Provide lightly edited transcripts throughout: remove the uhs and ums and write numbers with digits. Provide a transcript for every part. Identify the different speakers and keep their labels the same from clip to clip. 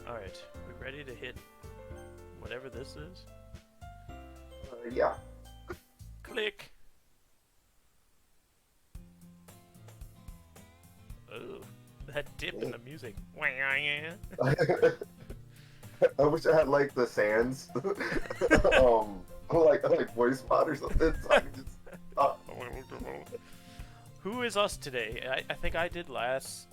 Speaker 1: Alright, we ready to hit whatever this is?
Speaker 2: Yeah.
Speaker 1: Click! Oh, that dip in the music.
Speaker 2: I wish I had like the sands, like voice mod or something, so I could just. Uh,
Speaker 1: Who is us today? I think I did last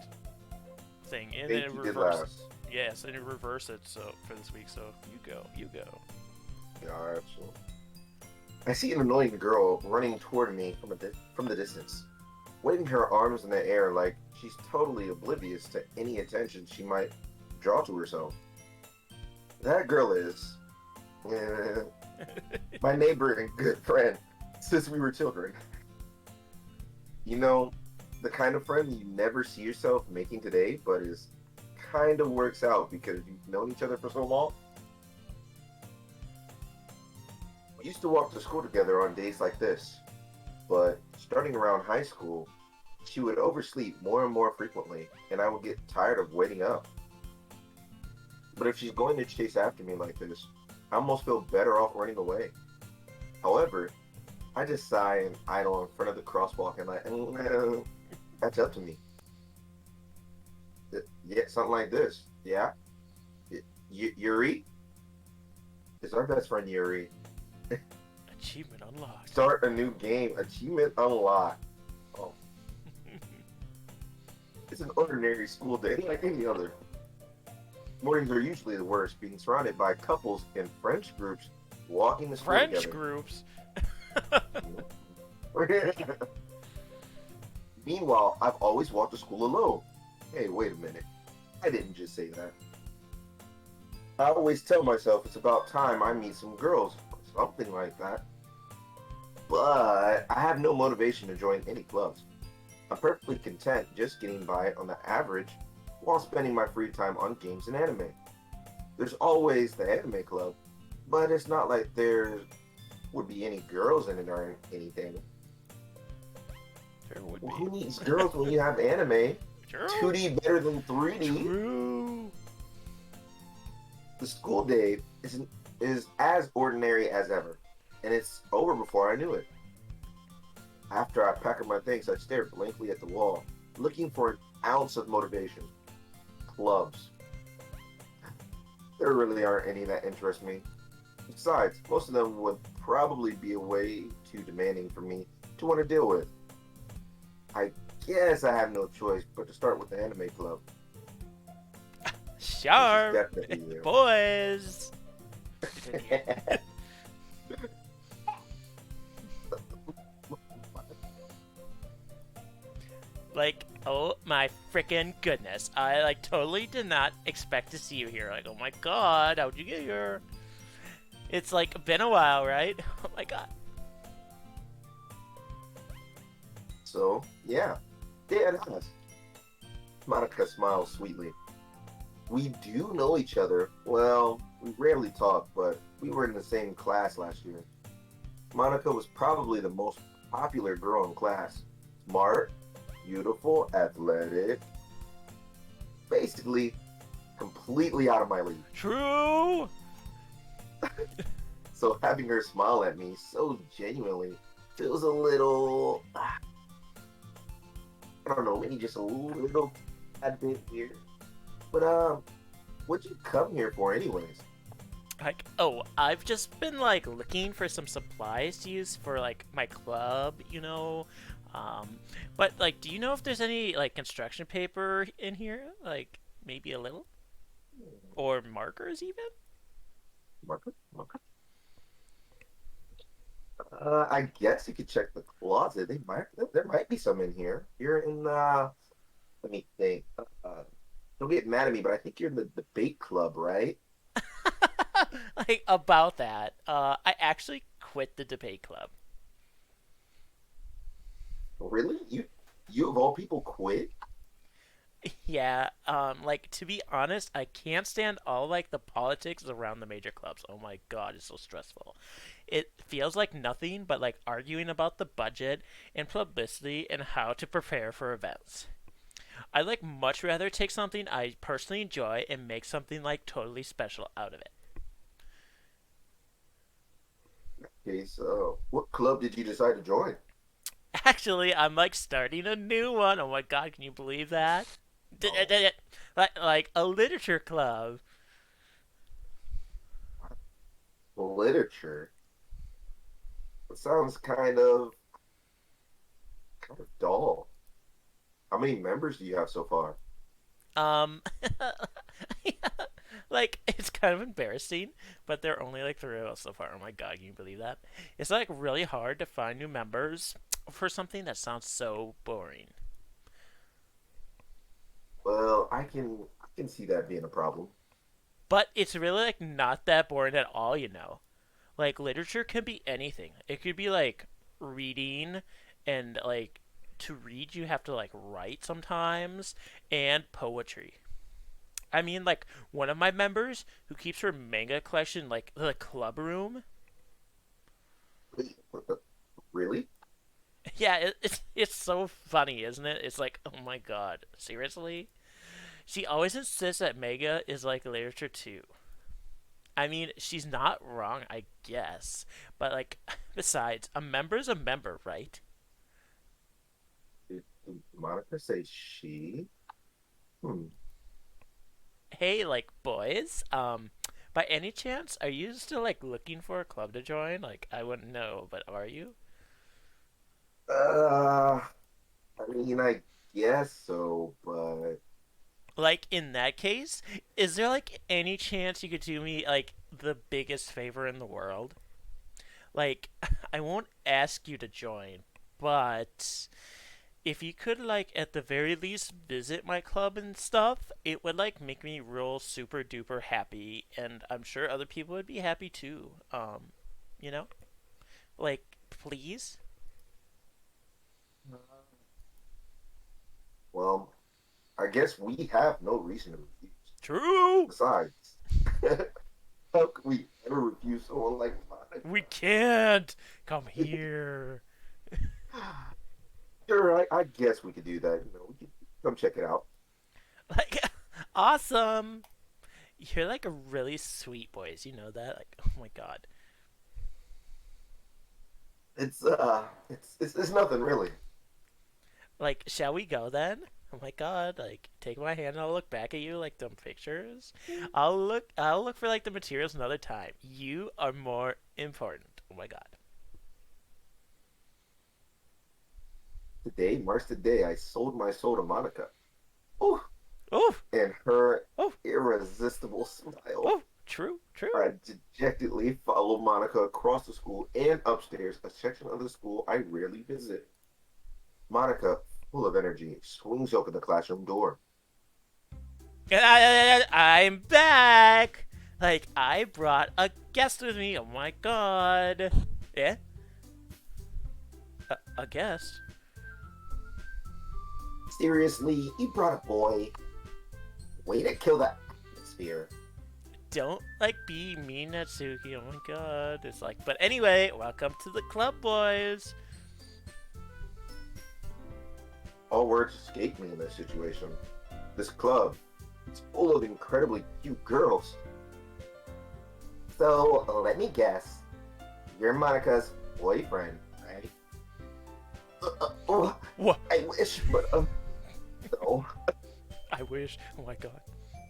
Speaker 1: thing, and then
Speaker 2: Tiki did
Speaker 1: reverse.
Speaker 2: last.
Speaker 1: Yes, and reverse it so for this week. So you go, you go.
Speaker 2: Yeah, actually. I see an annoying girl running toward me from the distance, waving her arms in the air like she's totally oblivious to any attention she might draw to herself. That girl is eh, my neighbor and good friend since we were children. You know, the kind of friend you never see yourself making today, but is kind of works out because you've known each other for so long. We used to walk to school together on days like this, but starting around high school, she would oversleep more and more frequently, and I would get tired of waiting up. But if she's going to chase after me like this, I almost feel better off running away. However, I just sigh and idle in front of the crosswalk and like, catch up to me. Yeah, something like this. Yeah, Yuri is our best friend Yuri.
Speaker 1: Achievement unlocked.
Speaker 2: Start a new game. Achievement unlocked. Oh, it's an ordinary school day like any other. Mornings are usually the worst, being surrounded by couples in French groups walking to school
Speaker 1: French
Speaker 2: together.
Speaker 1: groups.
Speaker 2: Meanwhile, I've always walked to school alone. Hey, wait a minute. I didn't just say that. I always tell myself it's about time I meet some girls, or something like that. But I have no motivation to join any clubs. I'm perfectly content just getting by on the average while spending my free time on games and anime. There's always the anime club, but it's not like there would be any girls in it or anything.
Speaker 1: There would
Speaker 2: Well,
Speaker 1: be.
Speaker 2: who needs girls when you have anime?
Speaker 1: True.
Speaker 2: 2D better than 3D.
Speaker 1: True.
Speaker 2: The school day is as ordinary as ever, and it's over before I knew it. After I pack up my things, I stare blankly at the wall, looking for an ounce of motivation. Clubs. There really aren't any that interest me. Besides, most of them would probably be way too demanding for me to want to deal with. I guess I have no choice but to start with the anime club, which is
Speaker 1: Sharp.
Speaker 2: definitely you.
Speaker 1: Boys. Like, oh my freaking goodness. I like totally did not expect to see you here. Like, oh my god, how'd you get here? It's like been a while, right? Oh my god.
Speaker 2: So, yeah, it has. Monica smiles sweetly. We do know each other. Well, we rarely talk, but we were in the same class last year. Monica was probably the most popular girl in class. Smart, beautiful, athletic, basically completely out of my league.
Speaker 1: True.
Speaker 2: So having her smile at me so genuinely feels a little, I don't know, maybe just a little tad bit weird. But what'd you come here for anyways?
Speaker 1: Like, oh, I've just been like looking for some supplies to use for like my club, you know. Um, but like, do you know if there's any like construction paper in here? Like, maybe a little, or markers even?
Speaker 2: Marker? Marker? I guess you could check the closet. There might be some in here. You're in let me think. Don't get mad at me, but I think you're in the debate club, right?
Speaker 1: Like about that. I actually quit the debate club.
Speaker 2: Really? You of all people quit?
Speaker 1: Yeah, like to be honest, I can't stand all like the politics around the major clubs. Oh my god, it's so stressful. It feels like nothing but like arguing about the budget and publicity and how to prepare for events. I'd like much rather take something I personally enjoy and make something like totally special out of it.
Speaker 2: Okay, so what club did you decide to join?
Speaker 1: Actually, I'm like starting a new one. Oh my god, can you believe that?
Speaker 2: No,
Speaker 1: Like a literature club.
Speaker 2: literature. It sounds kind of dull. How many members do you have so far?
Speaker 1: Um, like it's kind of embarrassing, but there are only like three of us so far. Oh my god, can you believe that? It's like really hard to find new members for something that sounds so boring.
Speaker 2: Well, I can see that being a problem.
Speaker 1: But it's really like not that boring at all, you know. Like literature can be anything. It could be like reading and like to read you have to like write sometimes and poetry. I mean like one of my members who keeps her manga collection like the club room.
Speaker 2: Wait, what the, really?
Speaker 1: Yeah, it's so funny, isn't it? It's like, oh my god, seriously? She always insists that manga is like literature too. I mean, she's not wrong, I guess. But like, besides, a member's a member, right?
Speaker 2: Did Monica say she? Hmm.
Speaker 1: Hey, like boys, by any chance, are you still like looking for a club to join? Like, I wouldn't know, but are you?
Speaker 2: Uh, I guess so, but
Speaker 1: Like in that case, is there like any chance you could do me like the biggest favor in the world? Like, I won't ask you to join, but if you could like at the very least visit my club and stuff, it would like make me real super duper happy, and I'm sure other people would be happy too. You know, like please.
Speaker 2: well, I guess we have no reason to refuse.
Speaker 1: True.
Speaker 2: Besides, how could we ever refuse someone like Monica?
Speaker 1: We can't come here.
Speaker 2: Sure, I guess we could do that. We could come check it out.
Speaker 1: Like, awesome. You're like a really sweet boys. You know that? Like, oh my god.
Speaker 2: It's nothing really.
Speaker 1: Like, shall we go then? Oh my god, like take my hand and I'll look back at you like them pictures. I'll look for like the materials another time. You are more important. Oh my god.
Speaker 2: Today marks the day I sold my soul to Monica. Oh,
Speaker 1: Oh,
Speaker 2: and her
Speaker 1: oh,
Speaker 2: irresistible smile.
Speaker 1: oh, true, true.
Speaker 2: I dejectedly followed Monica across the school and upstairs, a section of the school I rarely visit. Monica, full of energy, swings open the classroom door.
Speaker 1: I'm back. Like I brought a guest with me. Oh my god. Yeah, a guest.
Speaker 2: Seriously, you brought a boy. Way to kill that atmosphere.
Speaker 1: Don't like be mean, Natsuki. Oh my god. It's like, but anyway, welcome to the club, boys.
Speaker 2: All words escape me in this situation. This club is full of incredibly cute girls. So, let me guess. You're Monica's boyfriend, right? Oh,
Speaker 1: What?
Speaker 2: I wish, but no.
Speaker 1: I wish. Oh my god.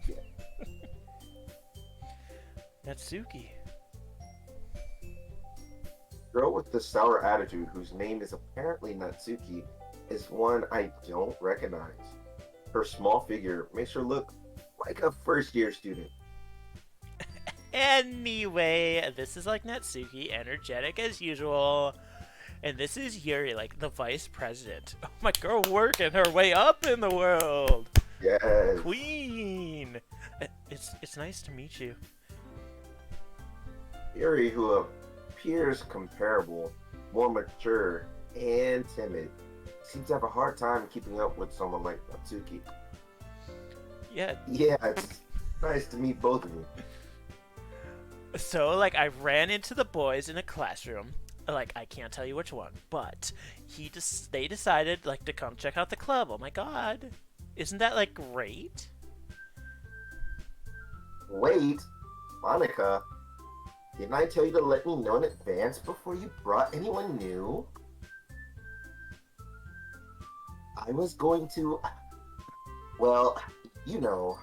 Speaker 2: Yeah.
Speaker 1: Natsuki.
Speaker 2: Girl with the sour attitude, whose name is apparently Natsuki, is one I don't recognize. Her small figure makes her look like a first year student.
Speaker 1: Anyway, this is like Natsuki, energetic as usual. And this is Yuri, like the vice president. Oh, my girl working her way up in the world.
Speaker 2: Yes.
Speaker 1: Queen. It's nice to meet you.
Speaker 2: Yuri, who appears comparable, more mature, and timid, seems to have a hard time keeping up with someone like Natsuki.
Speaker 1: Yeah.
Speaker 2: Yeah, it's nice to meet both of you.
Speaker 1: So like I ran into the boys in a classroom. Like I can't tell you which one, but they decided like to come check out the club. Oh my god. Isn't that like great?
Speaker 2: Wait, Monica, didn't I tell you to let me know in advance before you brought anyone new? I was going to, well, you know.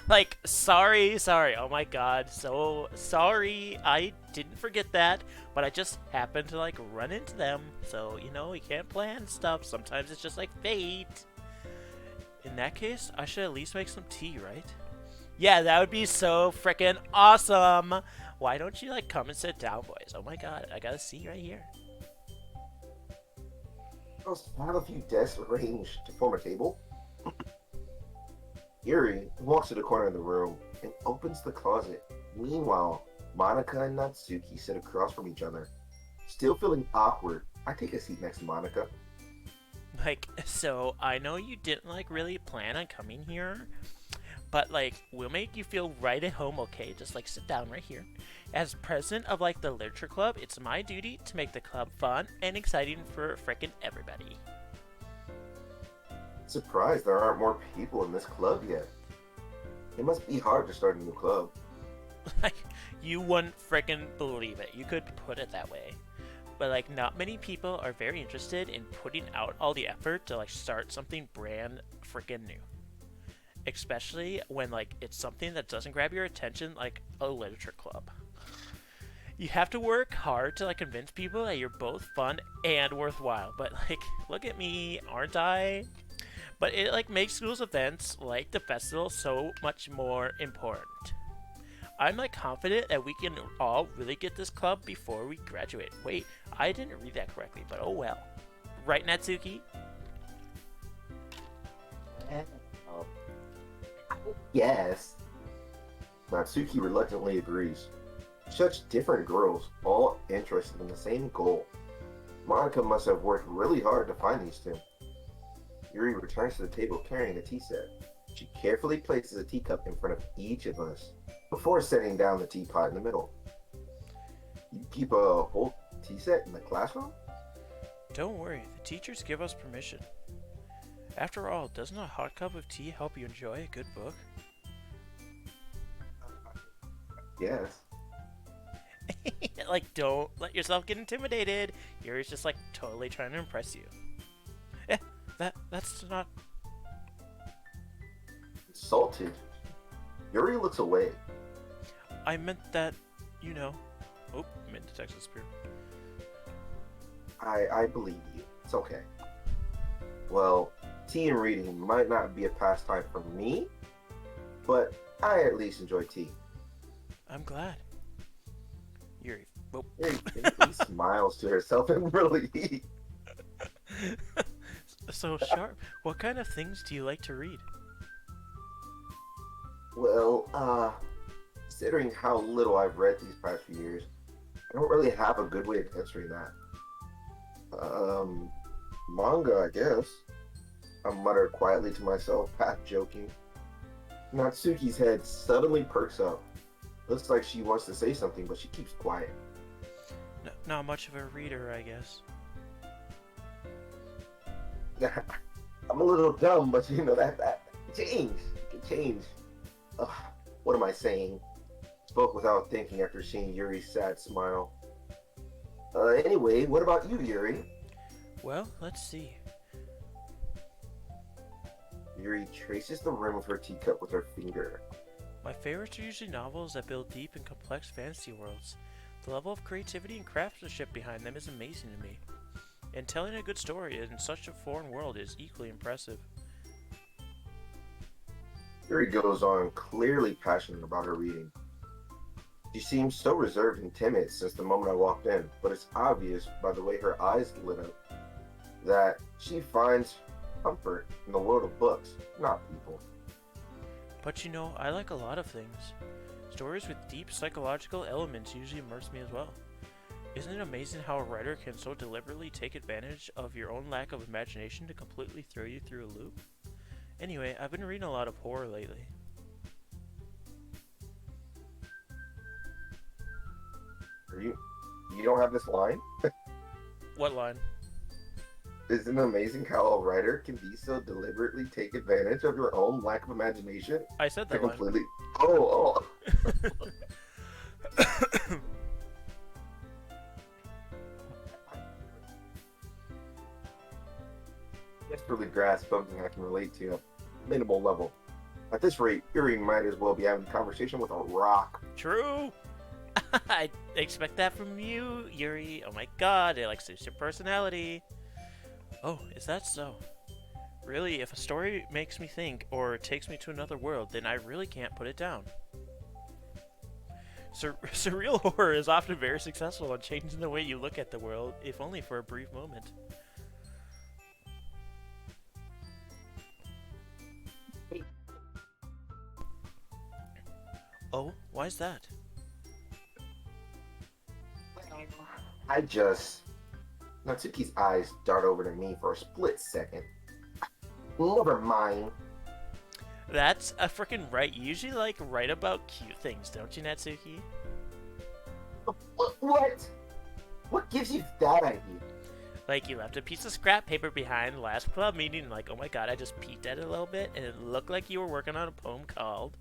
Speaker 1: Like, sorry. Oh my god, so sorry. I didn't forget that, but I just happened to like run into them. So, we can't plan stuff. Sometimes it's just like fate. In that case, I should at least make some tea, right? Yeah, that would be so freaking awesome. Why don't you like come and sit down, boys? Oh my god, I got a seat right here.
Speaker 2: Girls have a few desks arranged to form a table. Yuri walks to the corner of the room and opens the closet. Meanwhile, Monica and Natsuki sit across from each other. Still feeling awkward, I take a seat next to Monica.
Speaker 1: Like, so I know you didn't like really plan on coming here, but like we'll make you feel right at home, okay? Just like sit down right here. As president of like the literature club, it's my duty to make the club fun and exciting for frickin' everybody.
Speaker 2: Surprised there aren't more people in this club yet. It must be hard to start a new club.
Speaker 1: Like, you wouldn't frickin' believe it. You could put it that way. But like not many people are very interested in putting out all the effort to like start something brand frickin' new. Especially when like it's something that doesn't grab your attention like a literature club. You have to work hard to like convince people that you're both fun and worthwhile. But like look at me, aren't I? But it like makes schools events like the festival so much more important. I'm like confident that we can all really get this club before we graduate. Wait, I didn't read that correctly, but oh well. Right, Natsuki?
Speaker 2: Um, yes. Natsuki reluctantly agrees. Such different girls, all interested in the same goal. Monica must have worked really hard to find these two. Yuri returns to the table carrying a tea set. She carefully places a teacup in front of each of us before setting down the teapot in the middle. You keep a whole tea set in the classroom?
Speaker 1: Don't worry, the teachers give us permission. After all, doesn't a hot cup of tea help you enjoy a good book?
Speaker 2: Yes.
Speaker 1: Like, don't let yourself get intimidated. Yuri's just like totally trying to impress you. Eh, that's not.
Speaker 2: Insulted. Yuri looks away.
Speaker 1: I meant that, you know. Oh, I meant to text this spirit.
Speaker 2: I believe you. It's okay. Well, tea and reading might not be a pastime for me, but I at least enjoy tea.
Speaker 1: I'm glad. Yuri. Oh.
Speaker 2: Yuri faintly smiles to herself in relief.
Speaker 1: So sharp. What kind of things do you like to read?
Speaker 2: Well, considering how little I've read these past few years, I don't really have a good way of answering that. Manga, I guess. I mutter quietly to myself, half joking. Natsuki's head suddenly perks up. Looks like she wants to say something, but she keeps quiet.
Speaker 1: Not much of a reader, I guess.
Speaker 2: I'm a little dumb, but that change. It can change. Ugh, what am I saying? Spoke without thinking after seeing Yuri's sad smile. Anyway, what about you, Yuri?
Speaker 1: Well, let's see.
Speaker 2: Yuri traces the rim of her teacup with her finger.
Speaker 1: My favorites are usually novels that build deep and complex fantasy worlds. The level of creativity and craftsmanship behind them is amazing to me. And telling a good story in such a foreign world is equally impressive.
Speaker 2: Yuri goes on, clearly passionate about her reading. She seems so reserved and timid since the moment I walked in, but it's obvious by the way her eyes lit up that she finds comfort in the world of books, not people.
Speaker 1: But I like a lot of things. Stories with deep psychological elements usually immerse me as well. Isn't it amazing how a writer can so deliberately take advantage of your own lack of imagination to completely throw you through a loop? Anyway, I've been reading a lot of horror lately.
Speaker 2: You don't have this line?
Speaker 1: What line?
Speaker 2: Isn't it amazing how a writer can be so deliberately take advantage of your own lack of imagination
Speaker 1: I said
Speaker 2: to
Speaker 1: that one.
Speaker 2: completely. Oh, desperately grasp something I can relate to at a minimal level. At this rate, Yuri might as well be having a conversation with a rock.
Speaker 1: True. I expect that from you, Yuri. Oh my god, it like suits your personality. Oh, is that so? Really, if a story makes me think or takes me to another world, then I really can't put it down. Surreal horror is often very successful in changing the way you look at the world, if only for a brief moment. Oh, why's that?
Speaker 2: I just. Natsuki's eyes dart over to me for a split second. Never mind.
Speaker 1: That's a freaking right. You usually like write about cute things, don't you, Natsuki?
Speaker 2: What? What gives you that idea?
Speaker 1: Like you left a piece of scrap paper behind last club meeting, like, oh my god, I just peeked at it a little bit, and it looked like you were working on a poem called.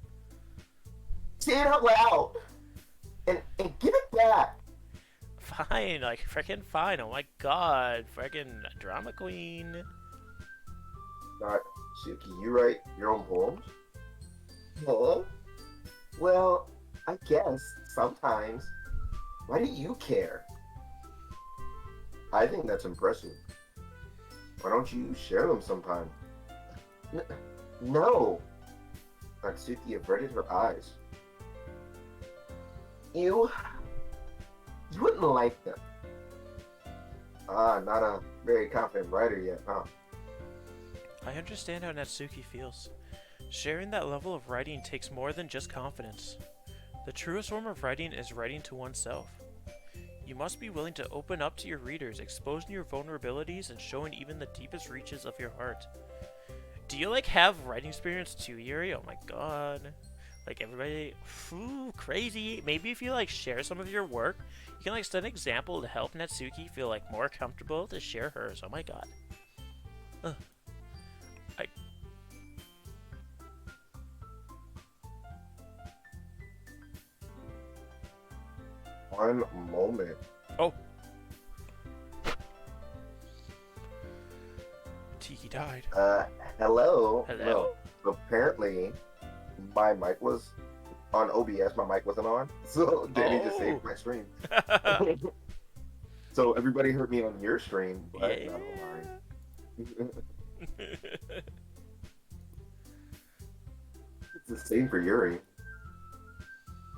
Speaker 2: Say it out loud! And give it back!
Speaker 1: Fine, like, freaking fine, oh my god, freaking drama queen.
Speaker 2: Not Suki, you write your own poems? Huh? Well, I guess sometimes. Why do you care? I think that's impressive. Why don't you share them sometime? N- no! Natsuki averted her eyes. You wouldn't like them. Ah, not a very confident writer yet, huh?
Speaker 1: I understand how Natsuki feels. Sharing that level of writing takes more than just confidence. The truest form of writing is writing to oneself. You must be willing to open up to your readers, exposing your vulnerabilities and showing even the deepest reaches of your heart. Do you like have writing experience too, Yuri? Oh my god. Like everybody, crazy. Maybe if you like share some of your work, you can like set an example to help Natsuki feel like more comfortable to share hers. Oh my god. Ugh. I
Speaker 2: One moment.
Speaker 1: oh. Tiki died.
Speaker 2: Hello?
Speaker 1: Hello?
Speaker 2: No. Apparently, my mic was on OBS, my mic wasn't on. So Danny just saved my stream. So everybody heard me on your stream, but
Speaker 1: Yeah.
Speaker 2: not on mine. It's the same for Yuri.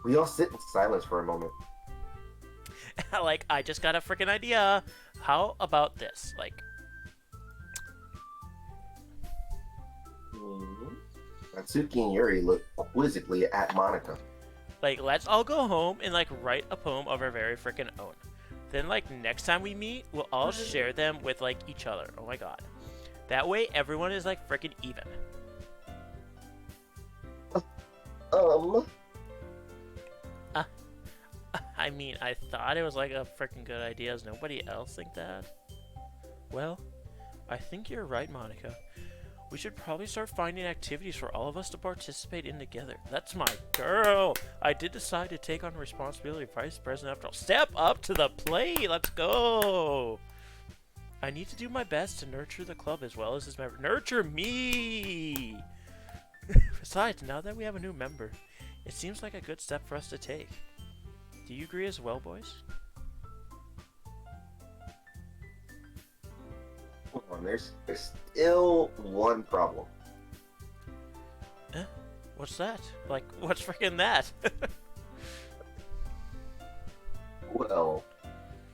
Speaker 2: We all sit in silence for a moment.
Speaker 1: Like, I just got a freaking idea. How about this?
Speaker 2: Mhm. Natsuki and Yuri look quizzically at Monica.
Speaker 1: Let's all go home and like write a poem of our very freaking own. Then, like, next time we meet, we'll all share them with like each other. Oh my god. That way, everyone is like freaking even.
Speaker 2: Um,
Speaker 1: Uh, I mean, I thought it was like a freaking good idea. Does nobody else think that? Well, I think you're right, Monica. We should probably start finding activities for all of us to participate in together. That's my girl. I did decide to take on responsibility of vice president after all. Step up to the plate. Let's go. I need to do my best to nurture the club as well as its member. Nurture me. Besides, now that we have a new member, it seems like a good step for us to take. Do you agree as well, boys?
Speaker 2: hold on, there's still one problem.
Speaker 1: What's that? Like, what's freaking that?
Speaker 2: Well,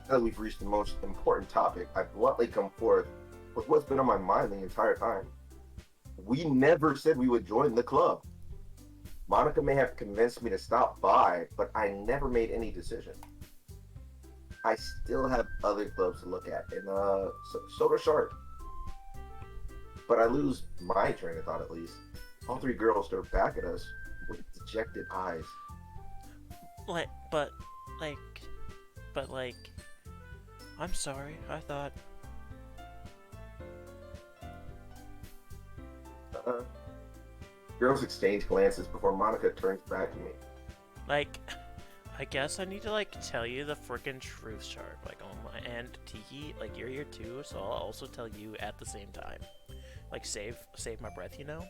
Speaker 2: now that we've reached the most important topic, I bluntly come forth with what's been on my mind the entire time. We never said we would join the club. Monica may have convinced me to stop by, but I never made any decision. I still have other clubs to look at, and so does Sharp. But I lose my train of thought at least. All three girls stare back at us with dejected eyes.
Speaker 1: like, but like, I'm sorry. I thought.
Speaker 2: Girls exchange glances before Monica turns back to me.
Speaker 1: Like, I guess I need to like tell you the freaking truth, Sharp. Like, oh my, and Tiki, like you're here too, so I'll also tell you at the same time. Like, save my breath, you know.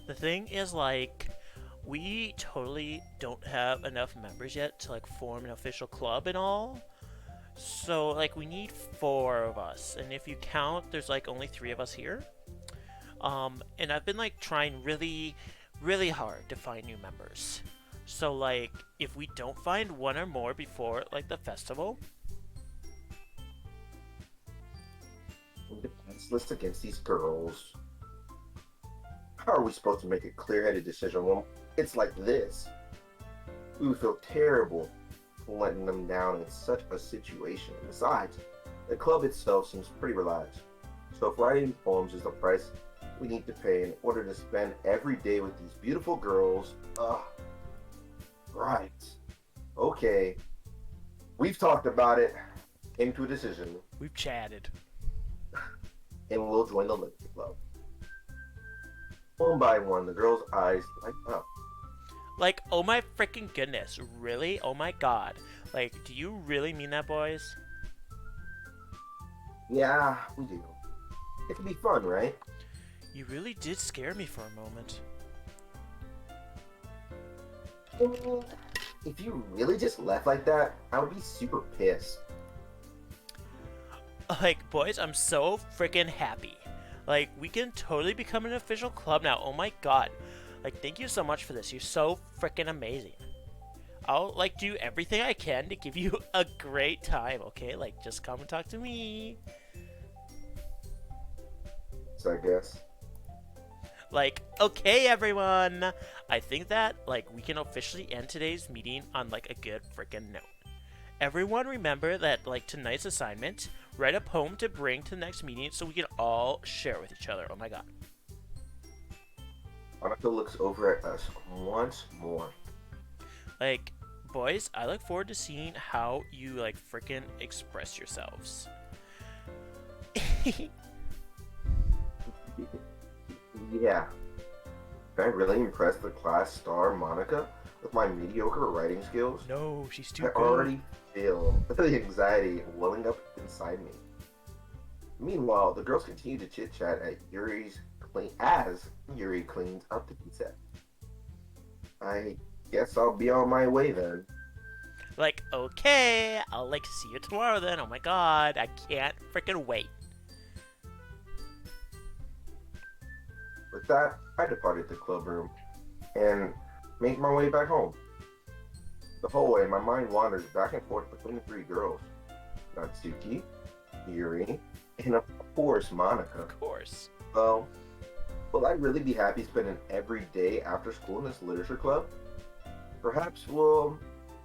Speaker 1: The thing is, like, we totally don't have enough members yet to like form an official club and all. So like, we need four of us, and if you count, there's like only three of us here. And I've been like trying really, really hard to find new members. So like, if we don't find one or more before like the festival,
Speaker 2: Defenseless against these girls. How are we supposed to make a clear-headed decision when it's like this? We would feel terrible letting them down in such a situation. Besides, the club itself seems pretty relaxed. So if writing poems is the price we need to pay in order to spend every day with these beautiful girls, right. Okay. We've talked about it, came to a decision,
Speaker 1: we've chatted.
Speaker 2: and we'll join the Literature Club. One by one, the girls' eyes light up.
Speaker 1: Like, oh my freaking goodness, really? Oh my god. Like, do you really mean that, boys?
Speaker 2: Yeah, we do. It can be fun, right?
Speaker 1: You really did scare me for a moment.
Speaker 2: If you really just left like that, I would be super pissed.
Speaker 1: Like, boys, I'm so freaking happy. Like, we can totally become an official club now. Oh my god. Like, thank you so much for this. You're so freaking amazing. I'll, like, do everything I can to give you a great time, okay? Like, just come and talk to me.
Speaker 2: So I guess.
Speaker 1: Like, okay, everyone. I think that, like, we can officially end today's meeting on, like, a good freaking note. Everyone remember that, like, tonight's assignment, write a poem to bring to the next meeting so we can all share with each other. Oh my god.
Speaker 2: Monica looks over at us once more.
Speaker 1: Like, boys, I look forward to seeing how you, like, freaking express yourselves.
Speaker 2: Yeah. Can I really impress the class star Monica with my mediocre writing skills?
Speaker 1: No, she's too
Speaker 2: I
Speaker 1: good.
Speaker 2: already feel the anxiety welling up inside me. Meanwhile, the girls continue to chit-chat as Yuri cleans up the pizza. I guess I'll be on my way then.
Speaker 1: Like, okay, I'll, like, see you tomorrow then. Oh my god, I can't freaking wait.
Speaker 2: With that, I departed the club room and made my way back home. The whole way, my mind wanders back and forth between the three girls. Natsuki, Yuri, and of course Monica.
Speaker 1: Of course.
Speaker 2: Well, will I really be happy spending every day after school in this literature club? Perhaps we'll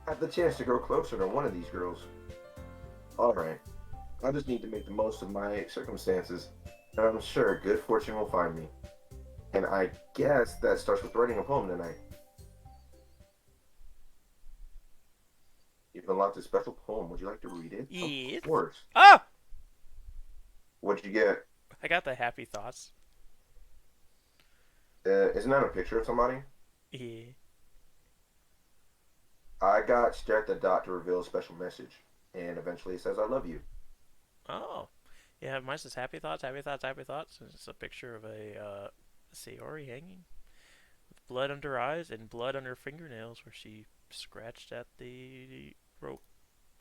Speaker 2: have the chance to grow closer to one of these girls. Alright, I just need to make the most of my circumstances, and I'm sure good fortune will find me. And I guess that starts with writing a poem tonight. You've unlocked a special poem. Would you like to read it?
Speaker 1: Yes.
Speaker 2: Of course.
Speaker 1: Ah!
Speaker 2: What'd you get?
Speaker 1: I got the happy thoughts.
Speaker 2: Isn't that a picture of somebody?
Speaker 1: Yeah.
Speaker 2: I got stare at the dot to reveal a special message, and eventually it says I love you.
Speaker 1: Oh. Yeah, mine says happy thoughts, happy thoughts, happy thoughts. And it's a picture of a Sayori hanging with blood under her eyes and blood under her fingernails where she scratched at the rope.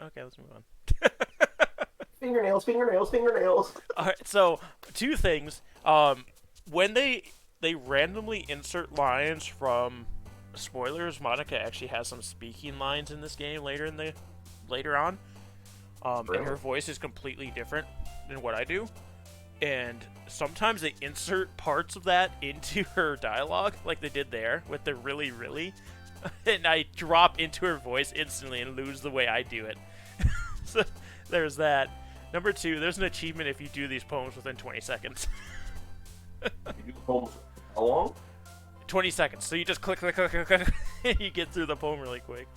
Speaker 1: Okay, let's move on.
Speaker 2: Fingernails, fingernails, fingernails.
Speaker 1: Alright, so two things. When they randomly insert lines from spoilers, Monica actually has some speaking lines in this game later on. And her voice is completely different than what I do. And sometimes they insert parts of that into her dialogue, like they did there with the really, really. And I drop into her voice instantly and lose the way I do it. So there's that. Number two, there's an achievement if you do these poems within 20 seconds.
Speaker 2: You do poems how long?
Speaker 1: 20 seconds. So you just click, click, click, click, click, and you get through the poem really quick.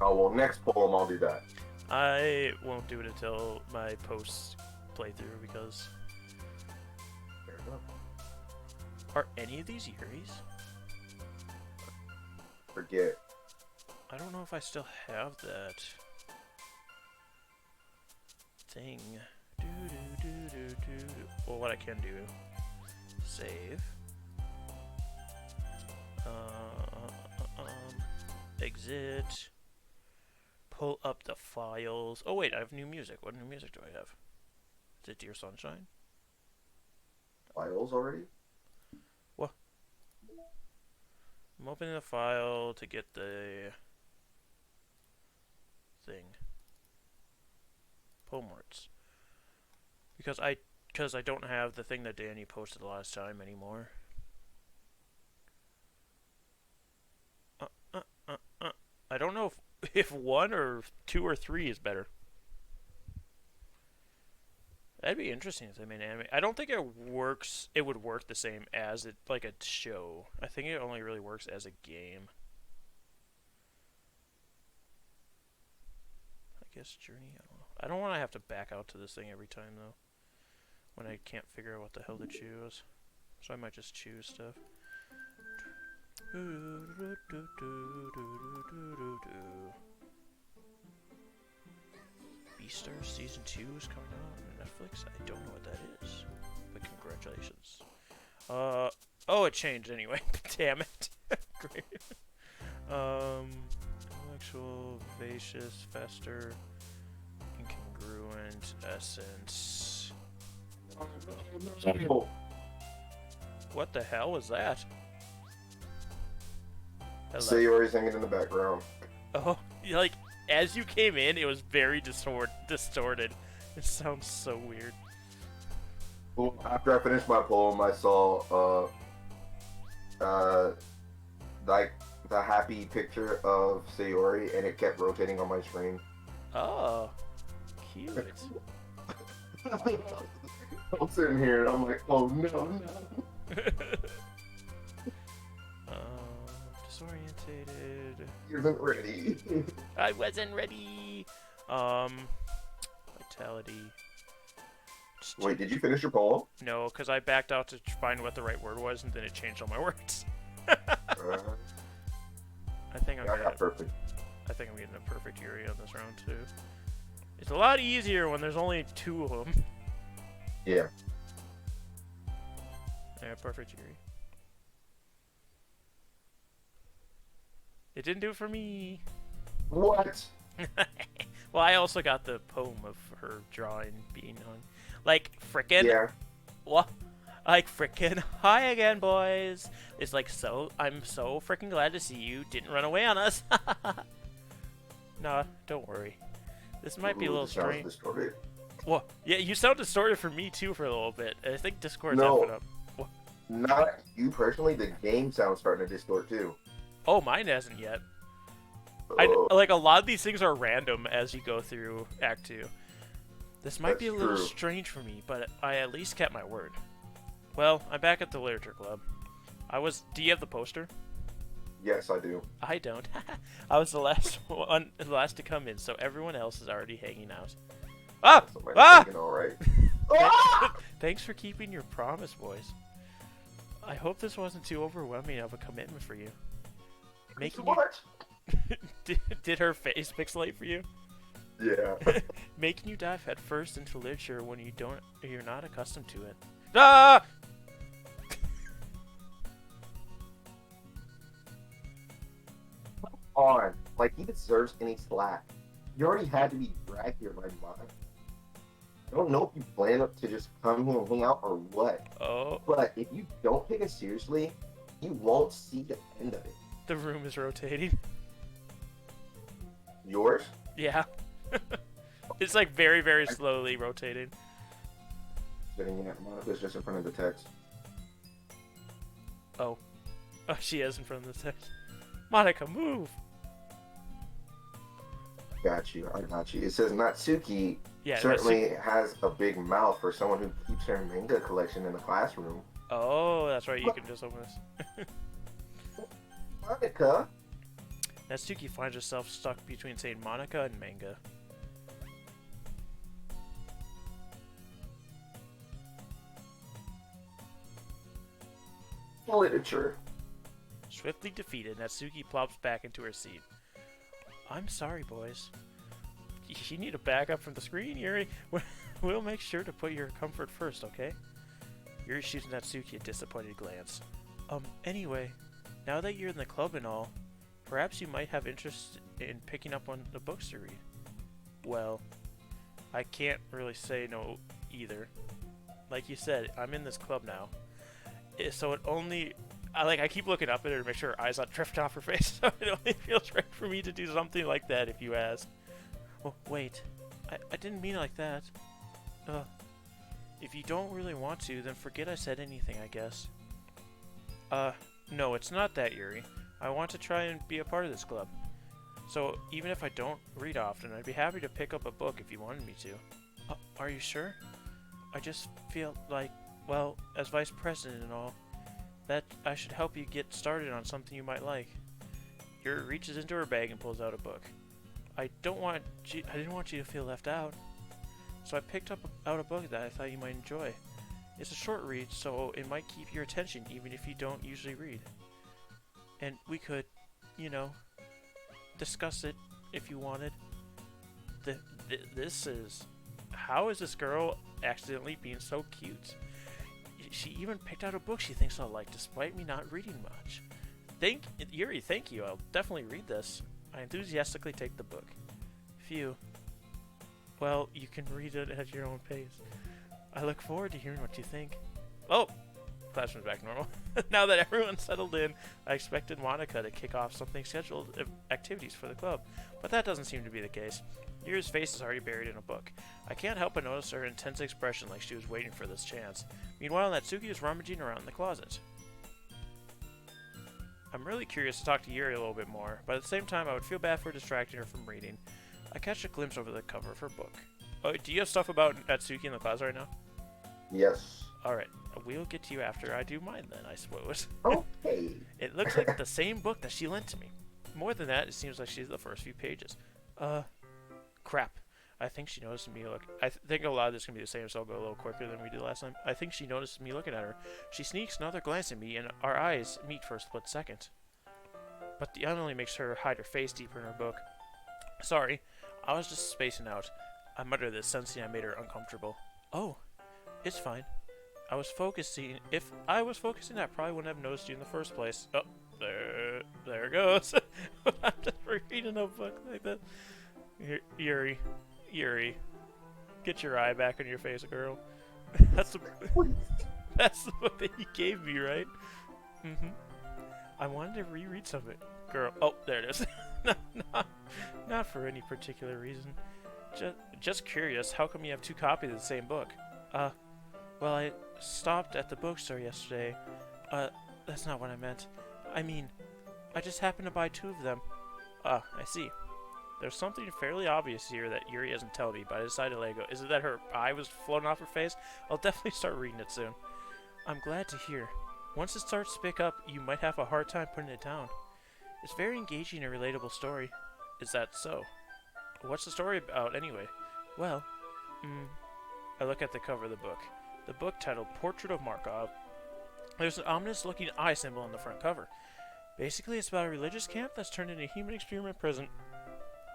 Speaker 2: Oh, well, next poem I'll do that.
Speaker 1: I won't do it until my post playthrough because...
Speaker 2: Fair enough.
Speaker 1: Are any of these Yuris?
Speaker 2: Forget.
Speaker 1: I don't know if I still have that thing. Well, what I can do, save. Exit. Pull up the files. Oh wait, I have new music. What new music do I have? Is it Dear Sunshine?
Speaker 2: Files already?
Speaker 1: What? I'm opening the file to get the thing. Poem words. Because I don't have the thing that Danny posted last time anymore. I don't know if 1 or 2 or 3 is better. That'd be interesting if they made anime. I don't think it works. It would work the same as it like a show. I think it only really works as a game. I guess Journey. I don't know. I don't want to have to back out to this thing every time though. When I can't figure out what the hell to choose, so I might just choose stuff. Beastars Season 2 is coming out on Netflix. I don't know what that is, but congratulations. Oh, it changed anyway. Damn it. Great. Intellectual, vivacious, fester, incongruent, essence. What the hell was that?
Speaker 2: So you already singing in the background.
Speaker 1: Oh, like, as you came in, it was very distorted. It sounds so weird.
Speaker 2: Well, after I finished my poem, I saw, like, the happy picture of Sayori, and it kept rotating on my screen.
Speaker 1: Oh, cute.
Speaker 2: I'm sitting here, and I'm like, oh, no.
Speaker 1: Disorientated.
Speaker 2: You wasn't ready.
Speaker 1: I wasn't ready. Vitality.
Speaker 2: Wait, did you finish your poem?
Speaker 1: No, because I backed out to find what the right word was, and then it changed all my words. I think I'm
Speaker 2: perfect.
Speaker 1: I think I'm getting a perfect Yuri on this round too. It's a lot easier when there's only 2 of them.
Speaker 2: Yeah.
Speaker 1: Yeah, perfect Yuri. It didn't do it for me.
Speaker 2: What?
Speaker 1: Well, I also got the poem of her drawing being on. Like, frickin'.
Speaker 2: Yeah.
Speaker 1: What? Like, frickin'. Hi again, boys. It's like, I'm so frickin' glad to see you didn't run away on us. Nah, don't worry. This might be a little strange.
Speaker 2: Distorted.
Speaker 1: Well, yeah, you sound distorted for me too for a little bit. I think Discord's
Speaker 2: No.
Speaker 1: effing up. What?
Speaker 2: Not you personally, the game sounds starting to distort too.
Speaker 1: Oh, mine hasn't yet. Like, a lot of these things are random as you go through Act 2. This might be a little strange for me, but I at least kept my word. Well, I'm back at the Literature Club. Do you have the poster?
Speaker 2: Yes, I do.
Speaker 1: I don't. I was the last to come in, so everyone else is already hanging out. Ah!
Speaker 2: Thinking, all right.
Speaker 1: Thanks for keeping your promise, boys. I hope this wasn't too overwhelming of a commitment for you.
Speaker 2: What?
Speaker 1: Did her face pixelate for you?
Speaker 2: Yeah.
Speaker 1: Making you dive headfirst into literature when you're not accustomed to it. Ah!
Speaker 2: On. Like, he deserves any slack. You already had to be dragged here by mine. I don't know if you plan to just come here and hang out or what.
Speaker 1: Oh.
Speaker 2: But if you don't take it seriously, you won't see the end of it.
Speaker 1: The room is rotating.
Speaker 2: Yours?
Speaker 1: Yeah. It's like very, very slowly rotating.
Speaker 2: Sitting at Monica's just in front of the text.
Speaker 1: Oh. Oh, she is in front of the text. Monica, move!
Speaker 2: Got you. I got you. It says Natsuki
Speaker 1: Yeah,
Speaker 2: certainly has a big mouth for someone who keeps her manga collection in the classroom.
Speaker 1: Oh, that's right. You can just open this.
Speaker 2: Monica?
Speaker 1: Natsuki finds herself stuck between saying Monica and manga.
Speaker 2: Literature.
Speaker 1: Swiftly defeated, Natsuki plops back into her seat. I'm sorry, boys. You need to back up from the screen, Yuri. We'll make sure to put your comfort first, okay? Yuri shoots Natsuki a disappointed glance. Anyway, now that you're in the club and all, perhaps you might have interest in picking up one of the books to read. Well, I can't really say no either. Like you said, I'm in this club now. So it only... I keep looking up at her to make sure her eyes not drift off her face, so it only feels right for me to do something like that if you ask. Oh, wait. I didn't mean it like that. If you don't really want to, then forget I said anything, I guess. No, it's not that, Yuri. I want to try and be a part of this club. So, even if I don't read often, I'd be happy to pick up a book if you wanted me to. Are you sure? I just feel like, well, as vice president and all, that I should help you get started on something you might like. Yuri reaches into her bag and pulls out a book. I didn't want you to feel left out. So I picked out a book that I thought you might enjoy. It's a short read, so it might keep your attention even if you don't usually read. And we could, discuss it if you wanted. How is this girl accidentally being so cute? She even picked out a book she thinks I'll like, despite me not reading much. Yuri, thank you. I'll definitely read this. I enthusiastically take the book. Phew. Well, you can read it at your own pace. I look forward to hearing what you think. Oh! Classroom's back normal. Now that everyone's settled in, I expected Monica to kick off something scheduled activities for the club, but that doesn't seem to be the case. Yuri's face is already buried in a book. I can't help but notice her intense expression like she was waiting for this chance. Meanwhile, Natsuki is rummaging around in the closet. I'm really curious to talk to Yuri a little bit more, but at the same time I would feel bad for distracting her from reading. I catch a glimpse over the cover of her book. Oh, do you have stuff about Natsuki in the closet right now?
Speaker 2: Yes.
Speaker 1: Alright, we'll get to you after I do mine then, I suppose.
Speaker 2: Okay.
Speaker 1: It looks like the same book that she lent to me. More than that, it seems like she's the first few pages. Crap. I think she noticed me I think a lot of this is going to be the same, so I'll go a little quicker than we did last time. I think she noticed me looking at her. She sneaks another glance at me, and our eyes meet for a split second. But the only makes her hide her face deeper in her book. Sorry, I was just spacing out. I muttered this, sensing I made her uncomfortable. Oh, it's fine. If I was focusing, I probably wouldn't have noticed you in the first place. Oh, there it goes. I'm just reading a book like that. Yuri, get your eye back on your face, girl. That's the book that you gave me, right? I wanted to reread some of it, girl. Oh, there it is. Not for any particular reason. Just curious. How come you have two copies of the same book? Well, I stopped at the bookstore yesterday. That's not what I meant. I mean, I just happened to buy two of them. I see. There's something fairly obvious here that Yuri hasn't told me, but I decided to let it go. Is it that her eye was floating off her face? I'll definitely start reading it soon. I'm glad to hear. Once it starts to pick up, you might have a hard time putting it down. It's very engaging and relatable story. Is that so? What's the story about, anyway? Well, I look at the cover of the book. The book titled Portrait of Markov. There's an ominous-looking eye symbol on the front cover. Basically, it's about a religious camp that's turned into a human experiment prison.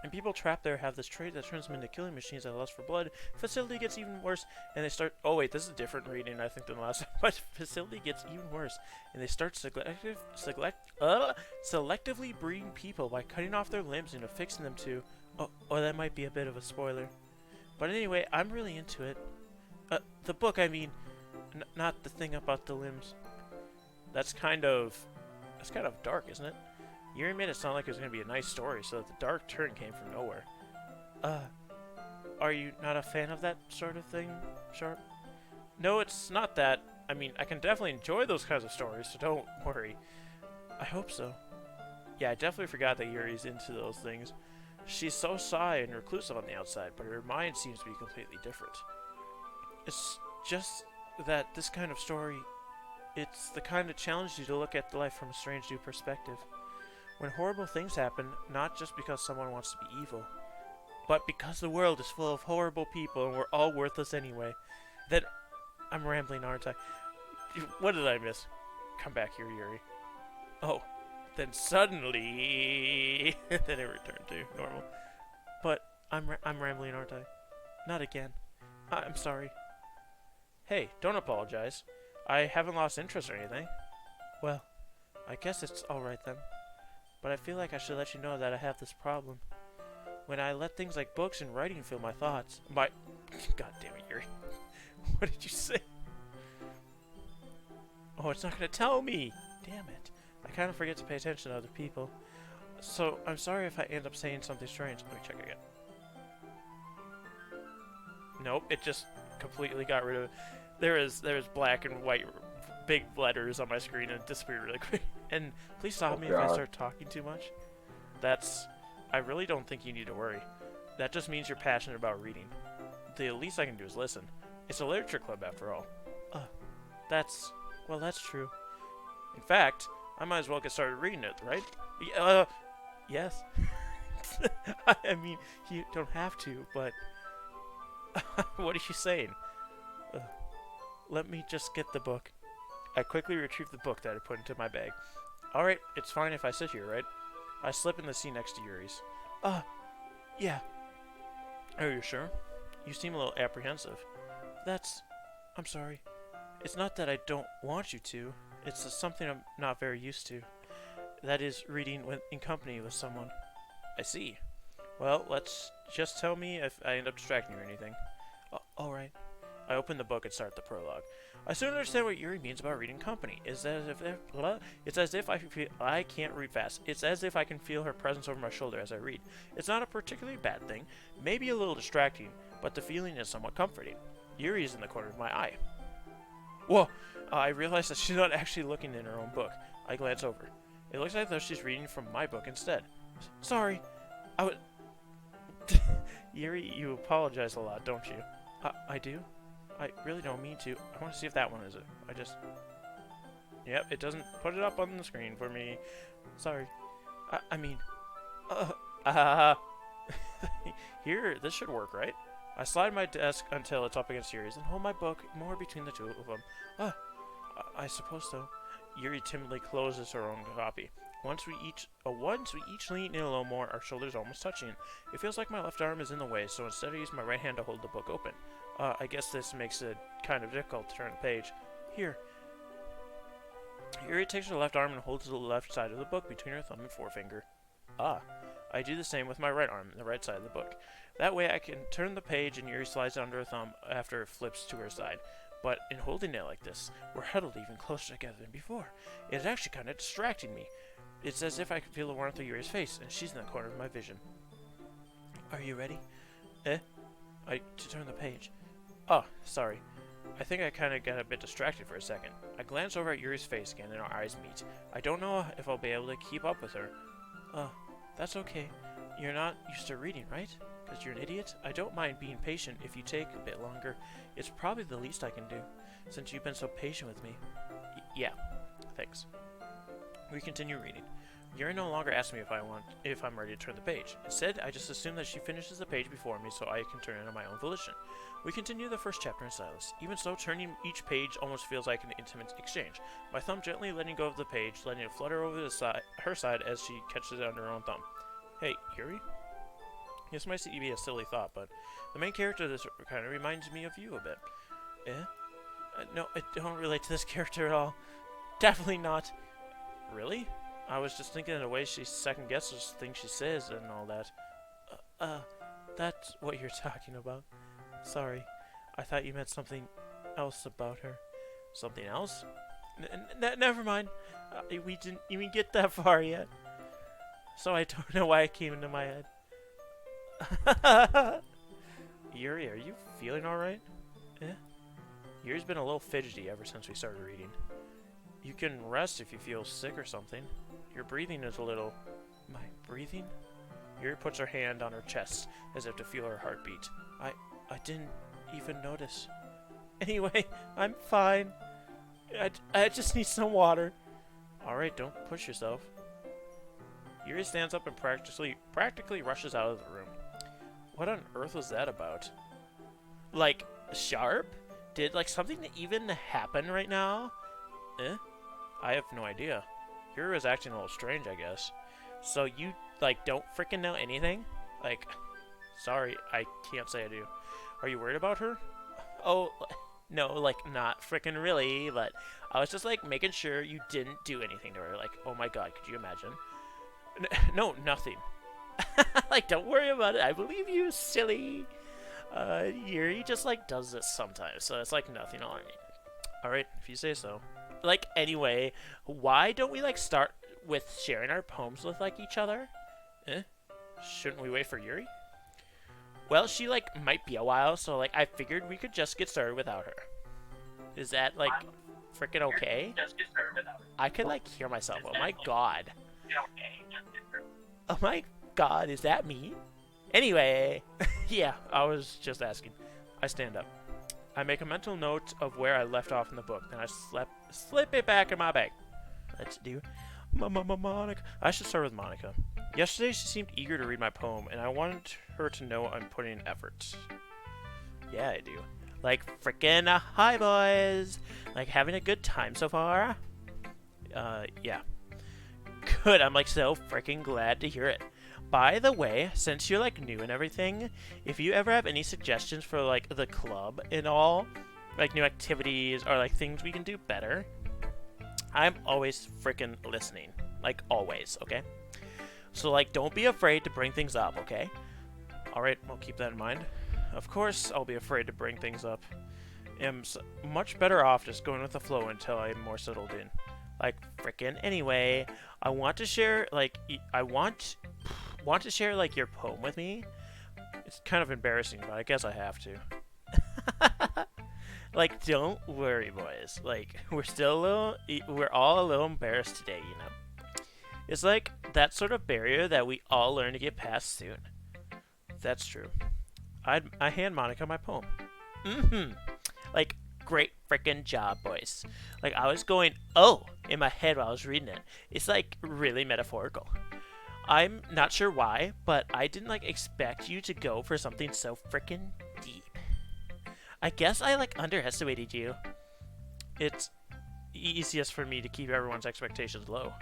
Speaker 1: And people trapped there have this trait that turns them into killing machines that lust for blood. Facility gets even worse, and they start... Oh wait, this is a different reading, I think, than the last time. But facility gets even worse, and they start selectively breeding people by cutting off their limbs and affixing them to... Oh, that might be a bit of a spoiler. But anyway, I'm really into it. The book, I mean, not the thing about the limbs. That's kind of dark, isn't it? Yuri made it sound like it was going to be a nice story, so that the dark turn came from nowhere. Are you not a fan of that sort of thing, Sharp? No, it's not that. I mean, I can definitely enjoy those kinds of stories, so don't worry. I hope so. Yeah, I definitely forgot that Yuri's into those things. She's so shy and reclusive on the outside, but her mind seems to be completely different. It's just that this kind of story, it's the kind that challenges you to look at life from a strange new perspective. When horrible things happen, not just because someone wants to be evil, but because the world is full of horrible people and we're all worthless anyway. Then, I'm rambling, aren't I? What did I miss? come back here, Yuri. Oh, then suddenly, then it returned to normal. But I'm rambling, aren't I? Not again. I'm sorry. Hey, don't apologize. I haven't lost interest or anything. Well, I guess it's alright then. But I feel like I should let you know that I have this problem. When I let things like books and writing fill my thoughts, God damn it, Yuri. What did you say? Oh, it's not gonna tell me! Damn it. I kind of forget to pay attention to other people. So, I'm sorry if I end up saying something strange. Let me check again. Nope, it just completely got rid of it. There's black and white big letters on my screen and it disappeared really quick. And please stop me if I start talking too much. I really don't think you need to worry. That just means you're passionate about reading. The least I can do is listen. It's a literature club after all. That's true. In fact, I might as well get started reading it, right? Yes. I mean, you don't have to, but... What is she saying? Let me just get the book. I quickly retrieved the book that I put into my bag. Alright, it's fine if I sit here, right? I slip in the seat next to Yuri's. Yeah. Are you sure? You seem a little apprehensive. I'm sorry. It's not that I don't want you to. It's just something I'm not very used to. That is, reading in company with someone. I see. Well, let's just tell me if I end up distracting you or anything. Alright. I open the book and start the prologue. I soon understand what Yuri means about reading company. It's as if I can't read fast. It's as if I can feel her presence over my shoulder as I read. It's not a particularly bad thing, maybe a little distracting, but the feeling is somewhat comforting. Yuri is in the corner of my eye. Whoa! I realize that she's not actually looking in her own book. I glance over. It looks like though she's reading from my book instead. Sorry. Yuri, you apologize a lot, don't you? I do? I really don't mean to. I want to see if that one is it. Yep, it doesn't put it up on the screen for me. Sorry. Here, this should work, right? I slide my desk until it's up against Yuri's and hold my book more between the two of them. I suppose so. Yuri timidly closes her own copy. Once we each lean in a little more, our shoulders almost touching. It feels like my left arm is in the way, so instead I use my right hand to hold the book open. I guess this makes it kind of difficult to turn the page. Here. Yuri takes her left arm and holds the left side of the book between her thumb and forefinger. I do the same with my right arm, the right side of the book. That way I can turn the page and Yuri slides it under her thumb after it flips to her side. But in holding it like this, we're huddled even closer together than before. It's actually kind of distracting me. It's as if I can feel the warmth of Yuri's face, and she's in the corner of my vision. Are you ready? To turn the page. Oh, sorry. I think I kind of got a bit distracted for a second. I glance over at Yuri's face again, and our eyes meet. I don't know if I'll be able to keep up with her. That's okay. You're not used to reading, right? Because you're an idiot? I don't mind being patient if you take a bit longer. It's probably the least I can do, since you've been so patient with me. Yeah, thanks. We continue reading. Yuri no longer asks me if I'm ready to turn the page. Instead, I just assume that she finishes the page before me so I can turn it on my own volition. We continue the first chapter in silence. Even so, turning each page almost feels like an intimate exchange. My thumb gently letting go of the page, letting it flutter over her side as she catches it under her own thumb. Hey, Yuri? This might be a silly thought, but the main character of this kind of reminds me of you a bit. No, I don't relate to this character at all. Definitely not. Really? I was just thinking of the way she second-guesses things she says and all that. That's what you're talking about. Sorry. I thought you meant something else about her. Something else? Never mind. We didn't even get that far yet. So I don't know why it came into my head. Yuri, are you feeling alright? Yuri's been a little fidgety ever since we started reading. You can rest if you feel sick or something. Your breathing is a little... My breathing? Yuri puts her hand on her chest as if to feel her heartbeat. I didn't even notice. Anyway, I'm fine. I just need some water. Alright, don't push yourself. Yuri stands up and practically rushes out of the room. What on earth was that about? Like, sharp? Did, like, something even happen right now? I have no idea. Yuri was acting a little strange, I guess. So you, like, don't freaking know anything? Like, sorry, I can't say I do. Are you worried about her? Oh, no, like, not freaking really, but I was just, like, making sure you didn't do anything to her. Like, oh my god, could you imagine? No, nothing. Like, don't worry about it. I believe you, silly. Yuri just, like, does this sometimes, so it's, like, nothing on me. Alright, if you say so. Like, anyway, why don't we, like, start with sharing our poems with, like, each other? Eh? Shouldn't we wait for Yuri? Well, she, like, might be a while, so, like, I figured we could just get started without her. Is that, like, freaking okay? I could, like, hear myself. Oh my god. Oh my god, is that me? Anyway, yeah, I was just asking. I stand up. I make a mental note of where I left off in the book, then I slip it back in my bag. Let's do Monica. I should start with Monica. Yesterday, she seemed eager to read my poem, and I wanted her to know I'm putting in effort. Yeah, I do. Like, frickin' hi, boys! Like, having a good time so far? Yeah. Good, I'm, like, so frickin' glad to hear it. By the way, since you're, like, new and everything, if you ever have any suggestions for, like, the club and all, like, new activities or, like, things we can do better, I'm always frickin' listening. Like, always, okay? So, like, don't be afraid to bring things up, okay? Alright, I'll keep that in mind. Of course, I'll be afraid to bring things up. I'm much better off just going with the flow until I'm more settled in. Like, frickin' anyway, I want to share, like, I want to share, like, your poem with me. It's kind of embarrassing, but I guess I have to. Like, don't worry, boys. Like, we're all a little embarrassed today, you know? It's like that sort of barrier that we all learn to get past soon. That's true. I hand Monica my poem. Like, great frickin' job, boys. Like, I was going, oh, in my head while I was reading it. It's, like, really metaphorical. I'm not sure why, but I didn't, like, expect you to go for something so frickin' deep. I guess I, like, underestimated you. It's easiest for me to keep everyone's expectations low.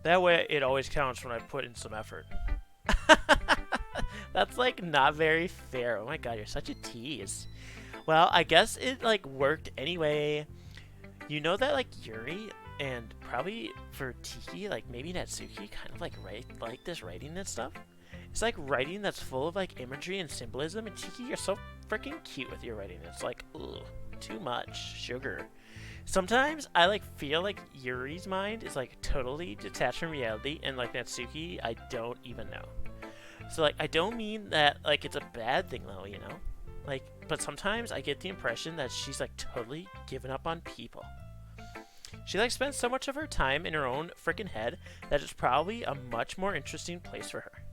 Speaker 1: That way, it always counts when I put in some effort. That's, like, not very fair. Oh my god, you're such a tease. Well, I guess it, like, worked anyway. You know that, like, Yuri and probably for Tiki, like, maybe Natsuki kind of, like, write like this writing and stuff? It's, like, writing that's full of, like, imagery and symbolism, and Tiki, you're so freaking cute with your writing. It's, like, ugh, too much sugar. Sometimes I, like, feel like Yuri's mind is, like, totally detached from reality, and, like, Natsuki, I don't even know. So, like, I don't mean that, like, it's a bad thing, though, you know? Like, but sometimes I get the impression that she's, like, totally given up on people. She, like, spends so much of her time in her own freaking head that it's probably a much more interesting place for her.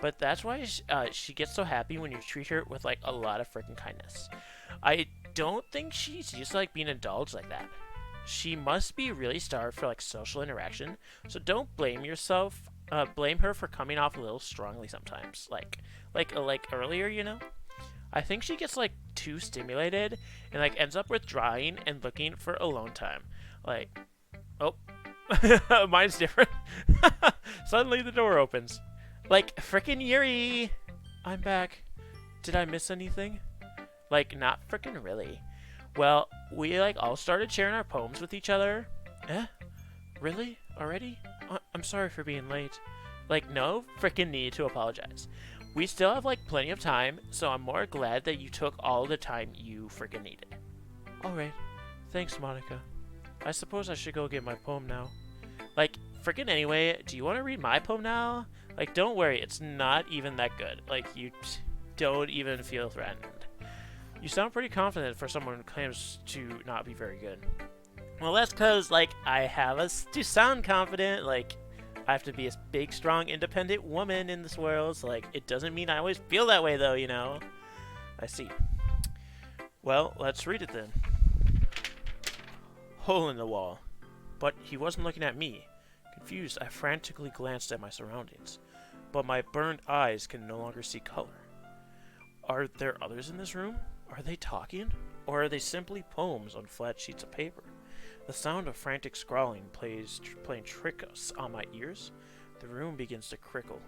Speaker 1: But that's why she gets so happy when you treat her with, like, a lot of freaking kindness. I don't think she's used to, like, being indulged like that. She must be really starved for, like, social interaction, so don't blame yourself, blame her for coming off a little strongly sometimes. Like earlier, you know? I think she gets, like, too stimulated and, like, ends up withdrawing and looking for alone time. Like, oh, mine's different. Suddenly the door opens. Like, frickin' Yuri! I'm back. Did I miss anything? Like, not frickin' really. Well, we, like, all started sharing our poems with each other. Eh? Really? Already? I'm sorry for being late. Like, no frickin' need to apologize. We still have, like, plenty of time, so I'm more glad that you took all the time you frickin' needed. Alright. Thanks, Monica. I suppose I should go get my poem now. Like, frickin' anyway, do you want to read my poem now? Like, don't worry, it's not even that good. Like, you don't even feel threatened. You sound pretty confident for someone who claims to not be very good. Well, that's because, like, I have to sound confident. Like, I have to be a big, strong, independent woman in this world. So, like, it doesn't mean I always feel that way, though, you know? I see. Well, let's read it then. Hole in the wall. But he wasn't looking at me. Confused, I frantically glanced at my surroundings. But my burned eyes can no longer see color. Are there others in this room? Are they talking? Or are they simply poems on flat sheets of paper? The sound of frantic scrawling playing tricks on my ears. The room begins to crickle.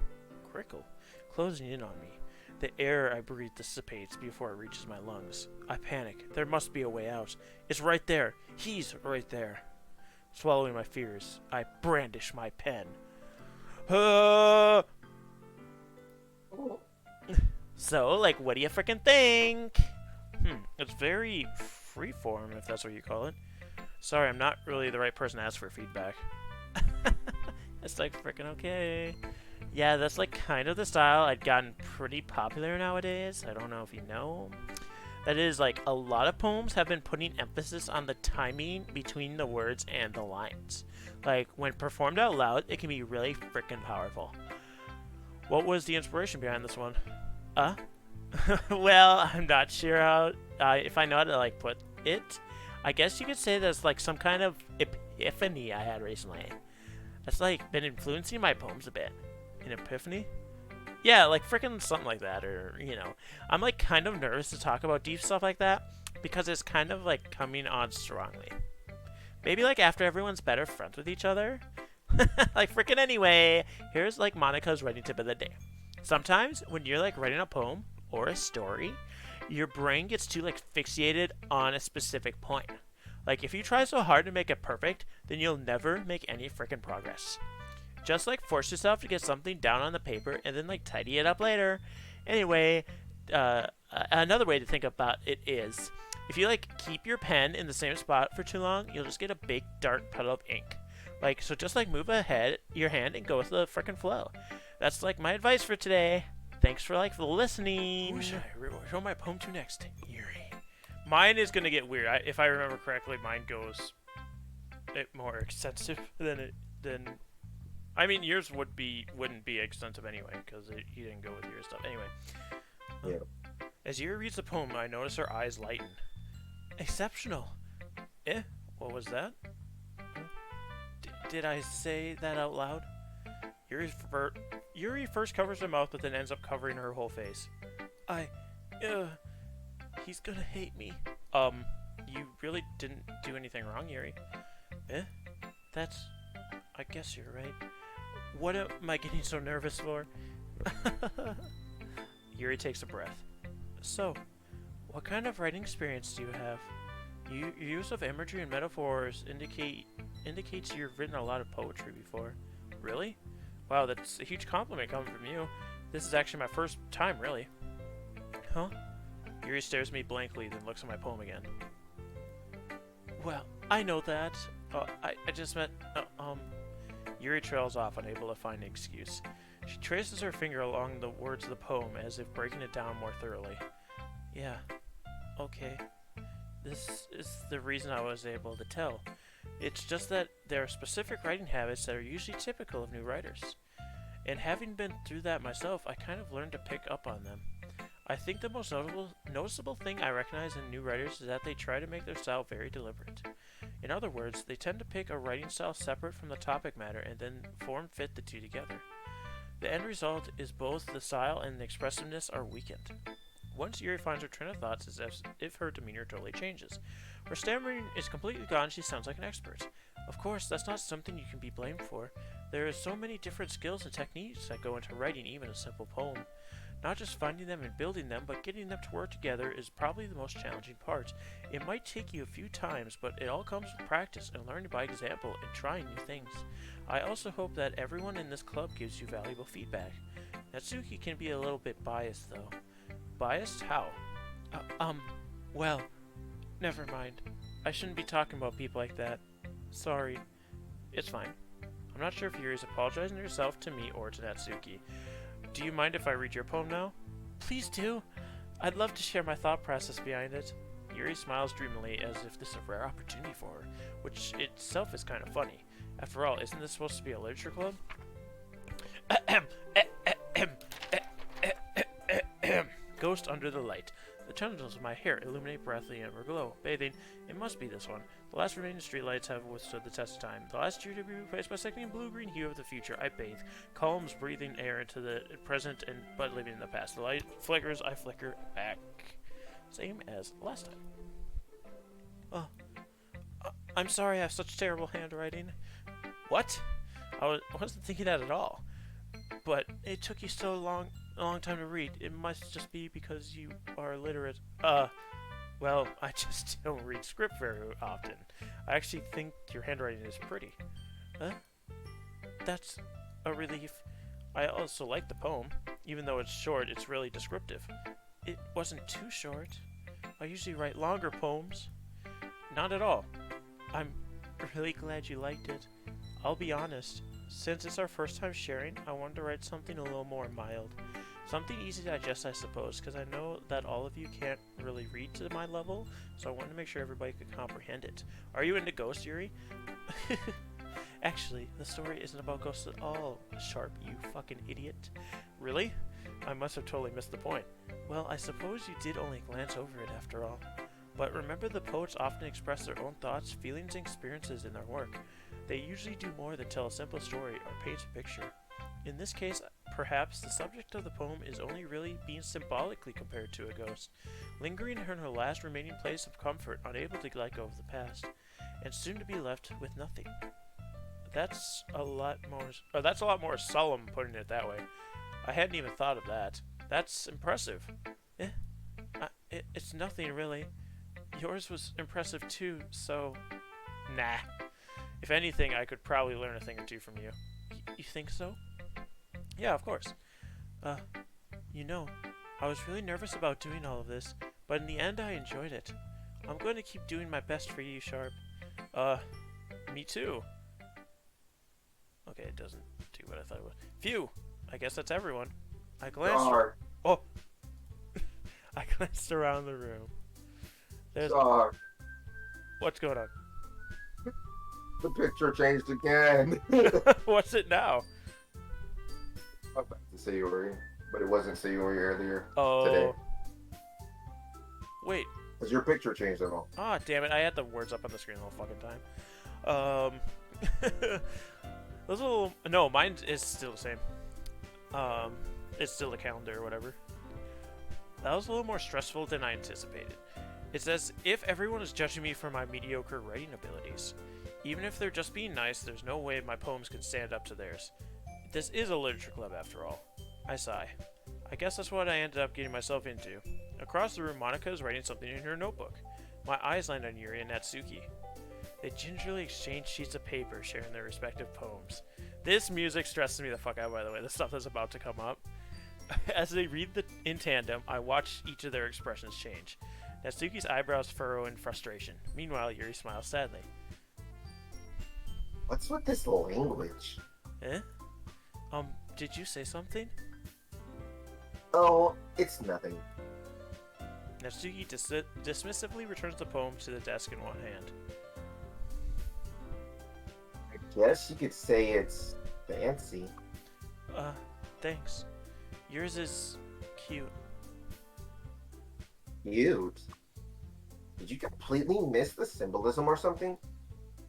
Speaker 1: Crickle? Closing in on me. The air I breathe dissipates before it reaches my lungs. I panic. There must be a way out. It's right there. He's right there. Swallowing my fears, I brandish my pen. So, like, what do you frickin' think? It's very freeform, if that's what you call it. Sorry, I'm not really the right person to ask for feedback. It's like frickin' okay. Yeah, that's like kind of the style I'd gotten pretty popular nowadays. I don't know if you know. That is, like, a lot of poems have been putting emphasis on the timing between the words and the lines. Like, when performed out loud, it can be really frickin' powerful. What was the inspiration behind this one? Well, I'm not sure how, if I know how to, like, put it. I guess you could say that's, like, some kind of epiphany I had recently. That's, like, been influencing my poems a bit. An epiphany? Yeah, like freaking something like that, or, you know. I'm, like, kind of nervous to talk about deep stuff like that, because it's kind of, like, coming on strongly. Maybe, like, after everyone's better friends with each other? Like, freaking anyway, here's, like, Monica's writing tip of the day. Sometimes, when you're, like, writing a poem, or a story, your brain gets too, like, fixated on a specific point. Like, if you try so hard to make it perfect, then you'll never make any freaking progress. Just, like, force yourself to get something down on the paper and then, like, tidy it up later. Anyway, another way to think about it is, if you, like, keep your pen in the same spot for too long, you'll just get a big dark puddle of ink. Like, so just, like, move ahead your hand and go with the frickin' flow. That's, like, my advice for today. Thanks for, like, listening. Who should I show my poem to next? Yuri. Mine is gonna get weird. If I remember correctly, mine goes more extensive than I mean, yours wouldn't be extensive anyway, because you didn't go with your stuff. Anyway.
Speaker 2: Yeah.
Speaker 1: As Yuri reads the poem, I notice her eyes lighten. Exceptional. What was that? Did I say that out loud? Yuri first covers her mouth, but then ends up covering her whole face. He's gonna hate me. You really didn't do anything wrong, Yuri. I guess you're right. What am I getting so nervous for? Yuri takes a breath. So, what kind of writing experience do you have? Your use of imagery and metaphors indicates you've written a lot of poetry before. Really? Wow, that's a huge compliment coming from you. This is actually my first time, really. Huh? Yuri stares at me blankly, then looks at my poem again. Well, I know that. I just meant, Yuri trails off, unable to find an excuse. She traces her finger along the words of the poem, as if breaking it down more thoroughly. Yeah. Okay. This is the reason I was able to tell. It's just that there are specific writing habits that are usually typical of new writers. And having been through that myself, I kind of learned to pick up on them. I think the most noticeable thing I recognize in new writers is that they try to make their style very deliberate. In other words, they tend to pick a writing style separate from the topic matter and then form-fit the two together. The end result is both the style and the expressiveness are weakened. Once Yuri finds her train of thoughts, it's as if her demeanor totally changes. Her stammering is completely gone, she sounds like an expert. Of course, that's not something you can be blamed for. There are so many different skills and techniques that go into writing even a simple poem. Not just finding them and building them, but getting them to work together is probably the most challenging part. It might take you a few times, but it all comes with practice and learning by example and trying new things. I also hope that everyone in this club gives you valuable feedback. Natsuki can be a little bit biased, though. Biased? How? Well, never mind. I shouldn't be talking about people like that. Sorry. It's fine. I'm not sure if Yuri's apologizing to herself, to me, or to Natsuki. Do you mind if I read your poem now? Please do. I'd love to share my thought process behind it. Yuri smiles dreamily as if this is a rare opportunity for her, which itself is kind of funny. After all, isn't this supposed to be a literature club? Ghost under the light. The tendrils of my hair illuminate breathly and glow. Bathing. It must be this one. The last remaining streetlights have withstood the test of time. The last year to be replaced by sickening blue-green hue of the future. I bathe. Calms breathing air into the present but living in the past. The light flickers. I flicker back. Same as last time. I'm sorry I have such terrible handwriting. What? I wasn't thinking that at all. But it took you so a long time to read. It must just be because you are illiterate. Well, I just don't read script very often. I actually think your handwriting is pretty. Huh? That's a relief. I also like the poem. Even though it's short, it's really descriptive. It wasn't too short. I usually write longer poems. Not at all. I'm really glad you liked it. I'll be honest. Since it's our first time sharing, I wanted to write something a little more mild. Something easy to digest, I suppose, because I know that all of you can't really read to my level, so I wanted to make sure everybody could comprehend it. Are you into ghosts, Yuri? Actually, the story isn't about ghosts at all, Sharp, you fucking idiot. Really? I must have totally missed the point. Well, I suppose you did only glance over it after all. But remember, the poets often express their own thoughts, feelings, and experiences in their work. They usually do more than tell a simple story or paint a picture. In this case, perhaps the subject of the poem is only really being symbolically compared to a ghost, lingering in her last remaining place of comfort, unable to let go of the past, and soon to be left with nothing. That's a lot more solemn, putting it that way. I hadn't even thought of that. That's impressive. Eh, it's nothing really. Yours was impressive too, so... Nah. If anything, I could probably learn a thing or two from you. You think so? Yeah, of course. You know, I was really nervous about doing all of this, but in the end I enjoyed it. I'm going to keep doing my best for you, Sharp. Me too. Okay, it doesn't do what I thought it would. Phew! I guess that's everyone. I glanced... Oh! I glanced around the room. There's... What's going on?
Speaker 2: The picture changed again.
Speaker 1: What's it now?
Speaker 2: I was about to Sayori, but it wasn't Sayori earlier
Speaker 1: today. Wait.
Speaker 2: Has your picture changed at all?
Speaker 1: Ah, damn it. I had the words up on the screen the whole fucking time. Those little... No, mine is still the same. It's still the calendar or whatever. That was a little more stressful than I anticipated. It's as if everyone is judging me for my mediocre writing abilities. Even if they're just being nice, there's no way my poems can stand up to theirs. This is a literature club after all. I sigh. I guess that's what I ended up getting myself into. Across the room, Monika is writing something in her notebook. My eyes land on Yuri and Natsuki. They gingerly exchange sheets of paper, sharing their respective poems. This music stresses me the fuck out, by the way, the stuff that's about to come up. As they read in tandem, I watch each of their expressions change. Natsuki's eyebrows furrow in frustration. Meanwhile, Yuri smiles sadly.
Speaker 2: What's with this language?
Speaker 1: Eh? Did you say something?
Speaker 2: Oh, it's nothing.
Speaker 1: Natsuki dismissively returns the poem to the desk in one hand.
Speaker 2: I guess you could say it's fancy.
Speaker 1: Thanks. Yours is cute.
Speaker 2: Cute? Did you completely miss the symbolism or something?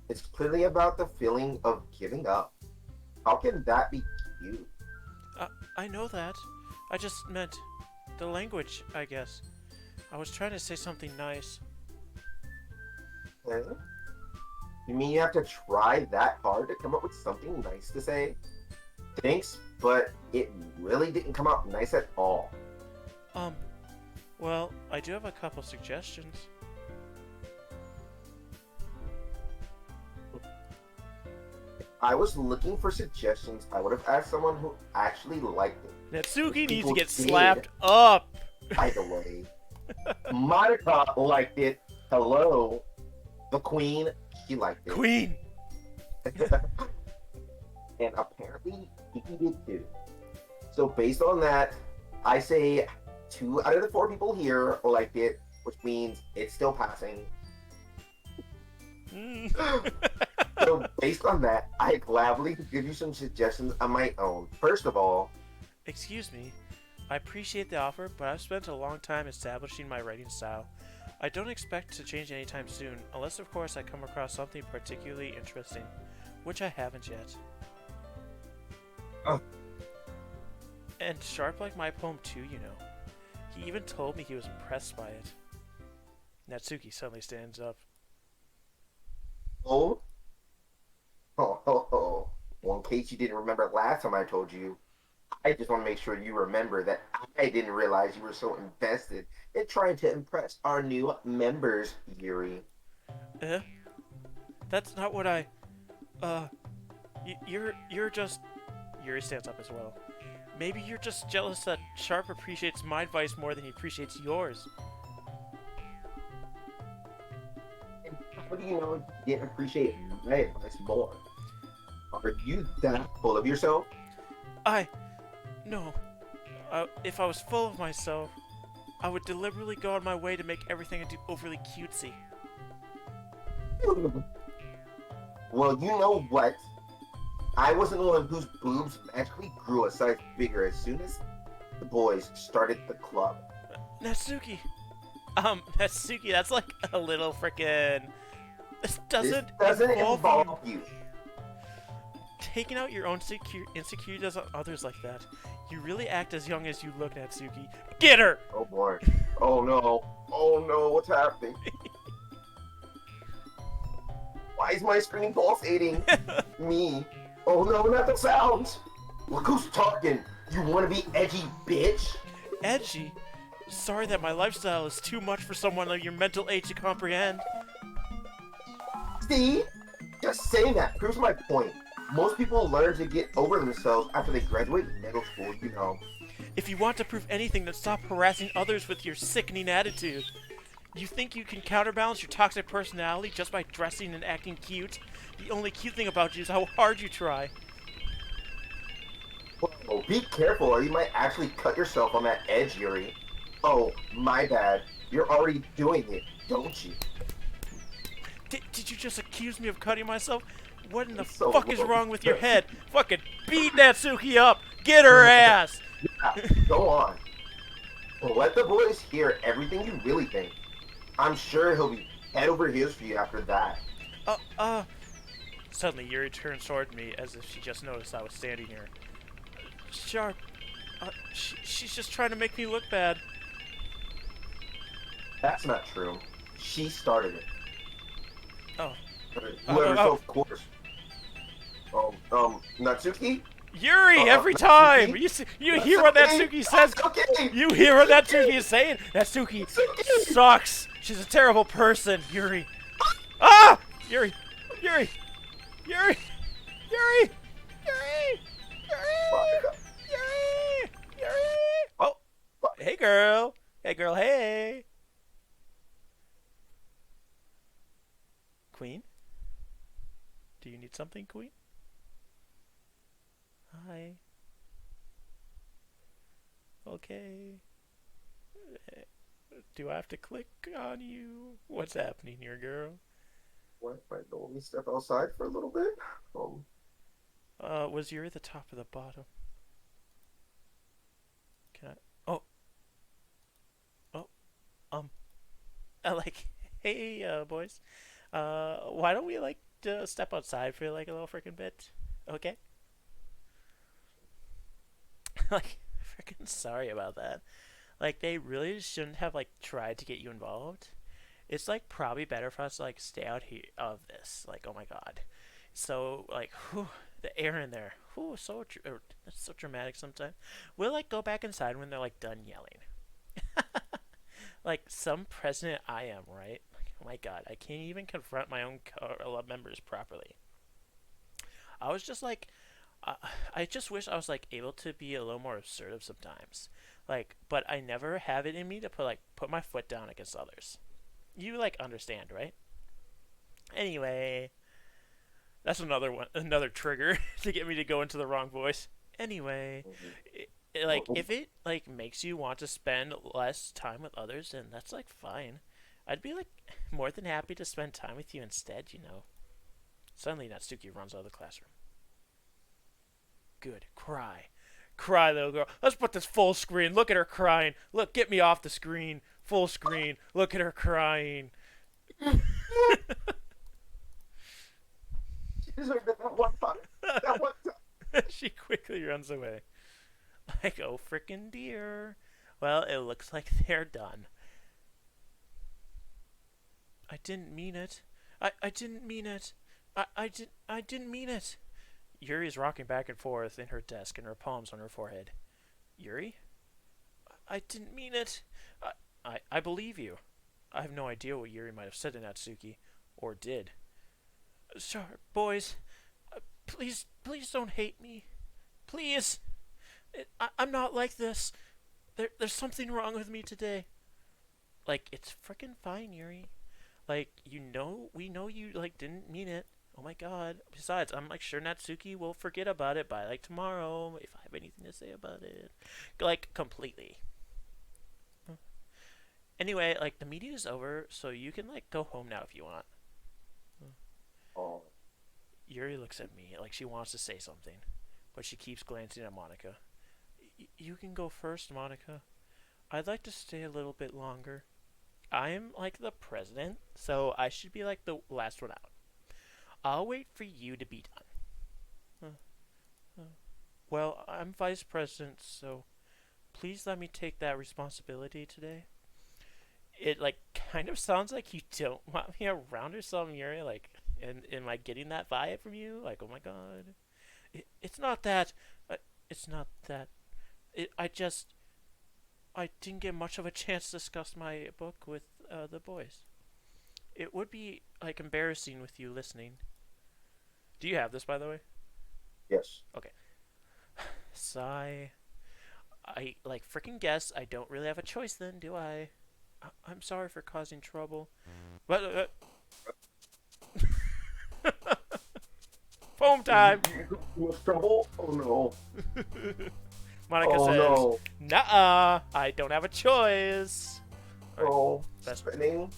Speaker 2: It's clearly about the feeling of giving up. How can that be cute?
Speaker 1: I know that. I just meant the language, I guess. I was trying to say something nice.
Speaker 2: Huh? You mean you have to try that hard to come up with something nice to say? Thanks, but it really didn't come out nice at all.
Speaker 1: Well, I do have a couple suggestions.
Speaker 2: I was looking for suggestions. I would have asked someone who actually liked it.
Speaker 1: Natsuki needs to get slapped up!
Speaker 2: By the way, Monika liked it. Hello. The queen, she liked it.
Speaker 1: Queen!
Speaker 2: And apparently, Tiki did too. So based on that, I say 2 out of the 4 people here liked it, which means it's still passing. So based on that, I gladly give you some suggestions on my own. First of all...
Speaker 1: Excuse me. I appreciate the offer, but I've spent a long time establishing my writing style. I don't expect to change anytime soon, unless of course I come across something particularly interesting, which I haven't yet.
Speaker 2: Oh.
Speaker 1: And Sharp liked my poem too, you know. He even told me he was impressed by it. Natsuki suddenly stands up.
Speaker 2: Oh, oh. Well, in case you didn't remember last time I told you, I just want to make sure you remember that I didn't realize you were so invested in trying to impress our new members, Yuri.
Speaker 1: Eh? That's not what I. Uh, you're just. Yuri stands up as well. Maybe you're just jealous that Sharp appreciates my advice more than he appreciates yours.
Speaker 2: And how do you know you didn't appreciate my advice more? Are you that full of yourself?
Speaker 1: I. No. If I was full of myself, I would deliberately go on my way to make everything I do overly cutesy.
Speaker 2: Well, you know what? I wasn't the one whose boobs magically grew a size bigger as soon as the boys started the club.
Speaker 1: Natsuki! Natsuki, that's like a little frickin'. This
Speaker 2: This
Speaker 1: doesn't
Speaker 2: doesn't
Speaker 1: involve
Speaker 2: involve you.
Speaker 1: taking out your own insecurities on others like that. You really act as young as you look, Natsuki. Get her!
Speaker 2: Oh boy. Oh no. Oh no, what's happening? Why is my screen pulsating? Me. Oh no, not the sounds. Look who's talking. You want to be edgy, bitch?
Speaker 1: Edgy? Sorry that my lifestyle is too much for someone of your mental age to comprehend.
Speaker 2: See? Just saying that proves my point. Most people learn to get over themselves after they graduate middle school, you know.
Speaker 1: If you want to prove anything, then stop harassing others with your sickening attitude. You think you can counterbalance your toxic personality just by dressing and acting cute? The only cute thing about you is how hard you try.
Speaker 2: Whoa, be careful or you might actually cut yourself on that edge, Yuri. Oh, my bad. You're already doing it, don't you?
Speaker 1: Did you just accuse me of cutting myself? What in the
Speaker 2: So
Speaker 1: fuck is
Speaker 2: low.
Speaker 1: wrong with your head? Fucking beat Natsuki up! Get her ass!
Speaker 2: Yeah, go on. Well, let the boys hear everything you really think. I'm sure he'll be head over heels for you after that.
Speaker 1: Suddenly Yuri turns toward me as if she just noticed I was standing here. Sharp, she's just trying to make me look bad.
Speaker 2: That's not true. She started it.
Speaker 1: Oh.
Speaker 2: Whoever, so of course. Natsuki?
Speaker 1: Yuri, every time!
Speaker 2: Natsuki?
Speaker 1: You hear what Natsuki says?
Speaker 2: Okay.
Speaker 1: You hear what Natsuki is saying? Natsuki sucks! She's a terrible person, Yuri. Ah! Yuri! Yuri! Yuri! Yuri! Yuri! Yuri! Yuri! Yuri! Oh! Hey, girl! Hey, girl, hey! Queen? Do you need something, Queen? Hi. Okay. Do I have to click on you? What's happening here, girl?
Speaker 2: What? Might let me step outside for a little bit?
Speaker 1: Was Yuri the top or the bottom? Can I? Oh. Oh. Like, hey, boys. Why don't we, like, step outside for, like, a little freaking bit? Okay? Like, freaking sorry about that. Like, they really shouldn't have, like, tried to get you involved. It's, like, probably better for us to, like, stay out here of this. Like, oh my god. So, like, whew, the air in there. Whew, that's so dramatic sometimes. We'll, like, go back inside when they're, like, done yelling. Like, some president I am, right? Like, oh my god, I can't even confront my own members properly. I was just, like, uh, I just wish I was, like, able to be a little more assertive sometimes. Like, but I never have it in me to put my foot down against others. You, like, understand, right? Anyway, that's another trigger to get me to go into the wrong voice. Anyway, like, if it, like, makes you want to spend less time with others, then that's, like, fine. I'd be, like, more than happy to spend time with you instead, you know. Suddenly, Natsuki runs out of the classroom. Good. Cry. Cry, little girl. Let's put this full screen. Look at her crying. Look, get me off the screen. Full screen. Look at her crying.
Speaker 2: She deserved it that one time. That one time.
Speaker 1: She quickly runs away. Like, oh, frickin' dear. Well, it looks like they're done. I didn't mean it. I didn't mean it. I didn't mean it. Yuri is rocking back and forth in her desk and her palms on her forehead. Yuri? I didn't mean it. I believe you. I have no idea what Yuri might have said to Natsuki, or did. Sorry, boys. Please don't hate me. Please. I'm not like this. There's something wrong with me today. Like, it's freaking fine, Yuri. Like, we know you, like, didn't mean it. Oh my god. Besides, I'm, like, sure Natsuki will forget about it by, like, tomorrow, if I have anything to say about it. Like, completely. Anyway, like, the meeting is over, so you can, like, go home now if you want.
Speaker 2: Oh,
Speaker 1: Yuri looks at me like she wants to say something, but she keeps glancing at Monica. You can go first, Monica. I'd like to stay a little bit longer. I'm like the president, so I should be like the last one out. I'll wait for you to be done. Well, I'm vice president, so please let me take that responsibility today. It like kind of sounds like you don't want me around or something, Yuri. Like, and am I getting that vibe from you? Like, oh my god, it's not that. It's not that. I didn't get much of a chance to discuss my book with the boys. It would be like embarrassing with you listening. Do you have this, by the way?
Speaker 2: yes.
Speaker 1: Okay. Sigh. I like freaking guess. I don't really have a choice then, do I? I'm sorry for causing trouble. But Foam time.
Speaker 2: You have trouble? Oh no.
Speaker 1: Monica
Speaker 2: Oh
Speaker 1: says,
Speaker 2: no.
Speaker 1: "Nuh-uh, I don't have a choice." All right,
Speaker 2: Oh,
Speaker 1: best
Speaker 2: spinning.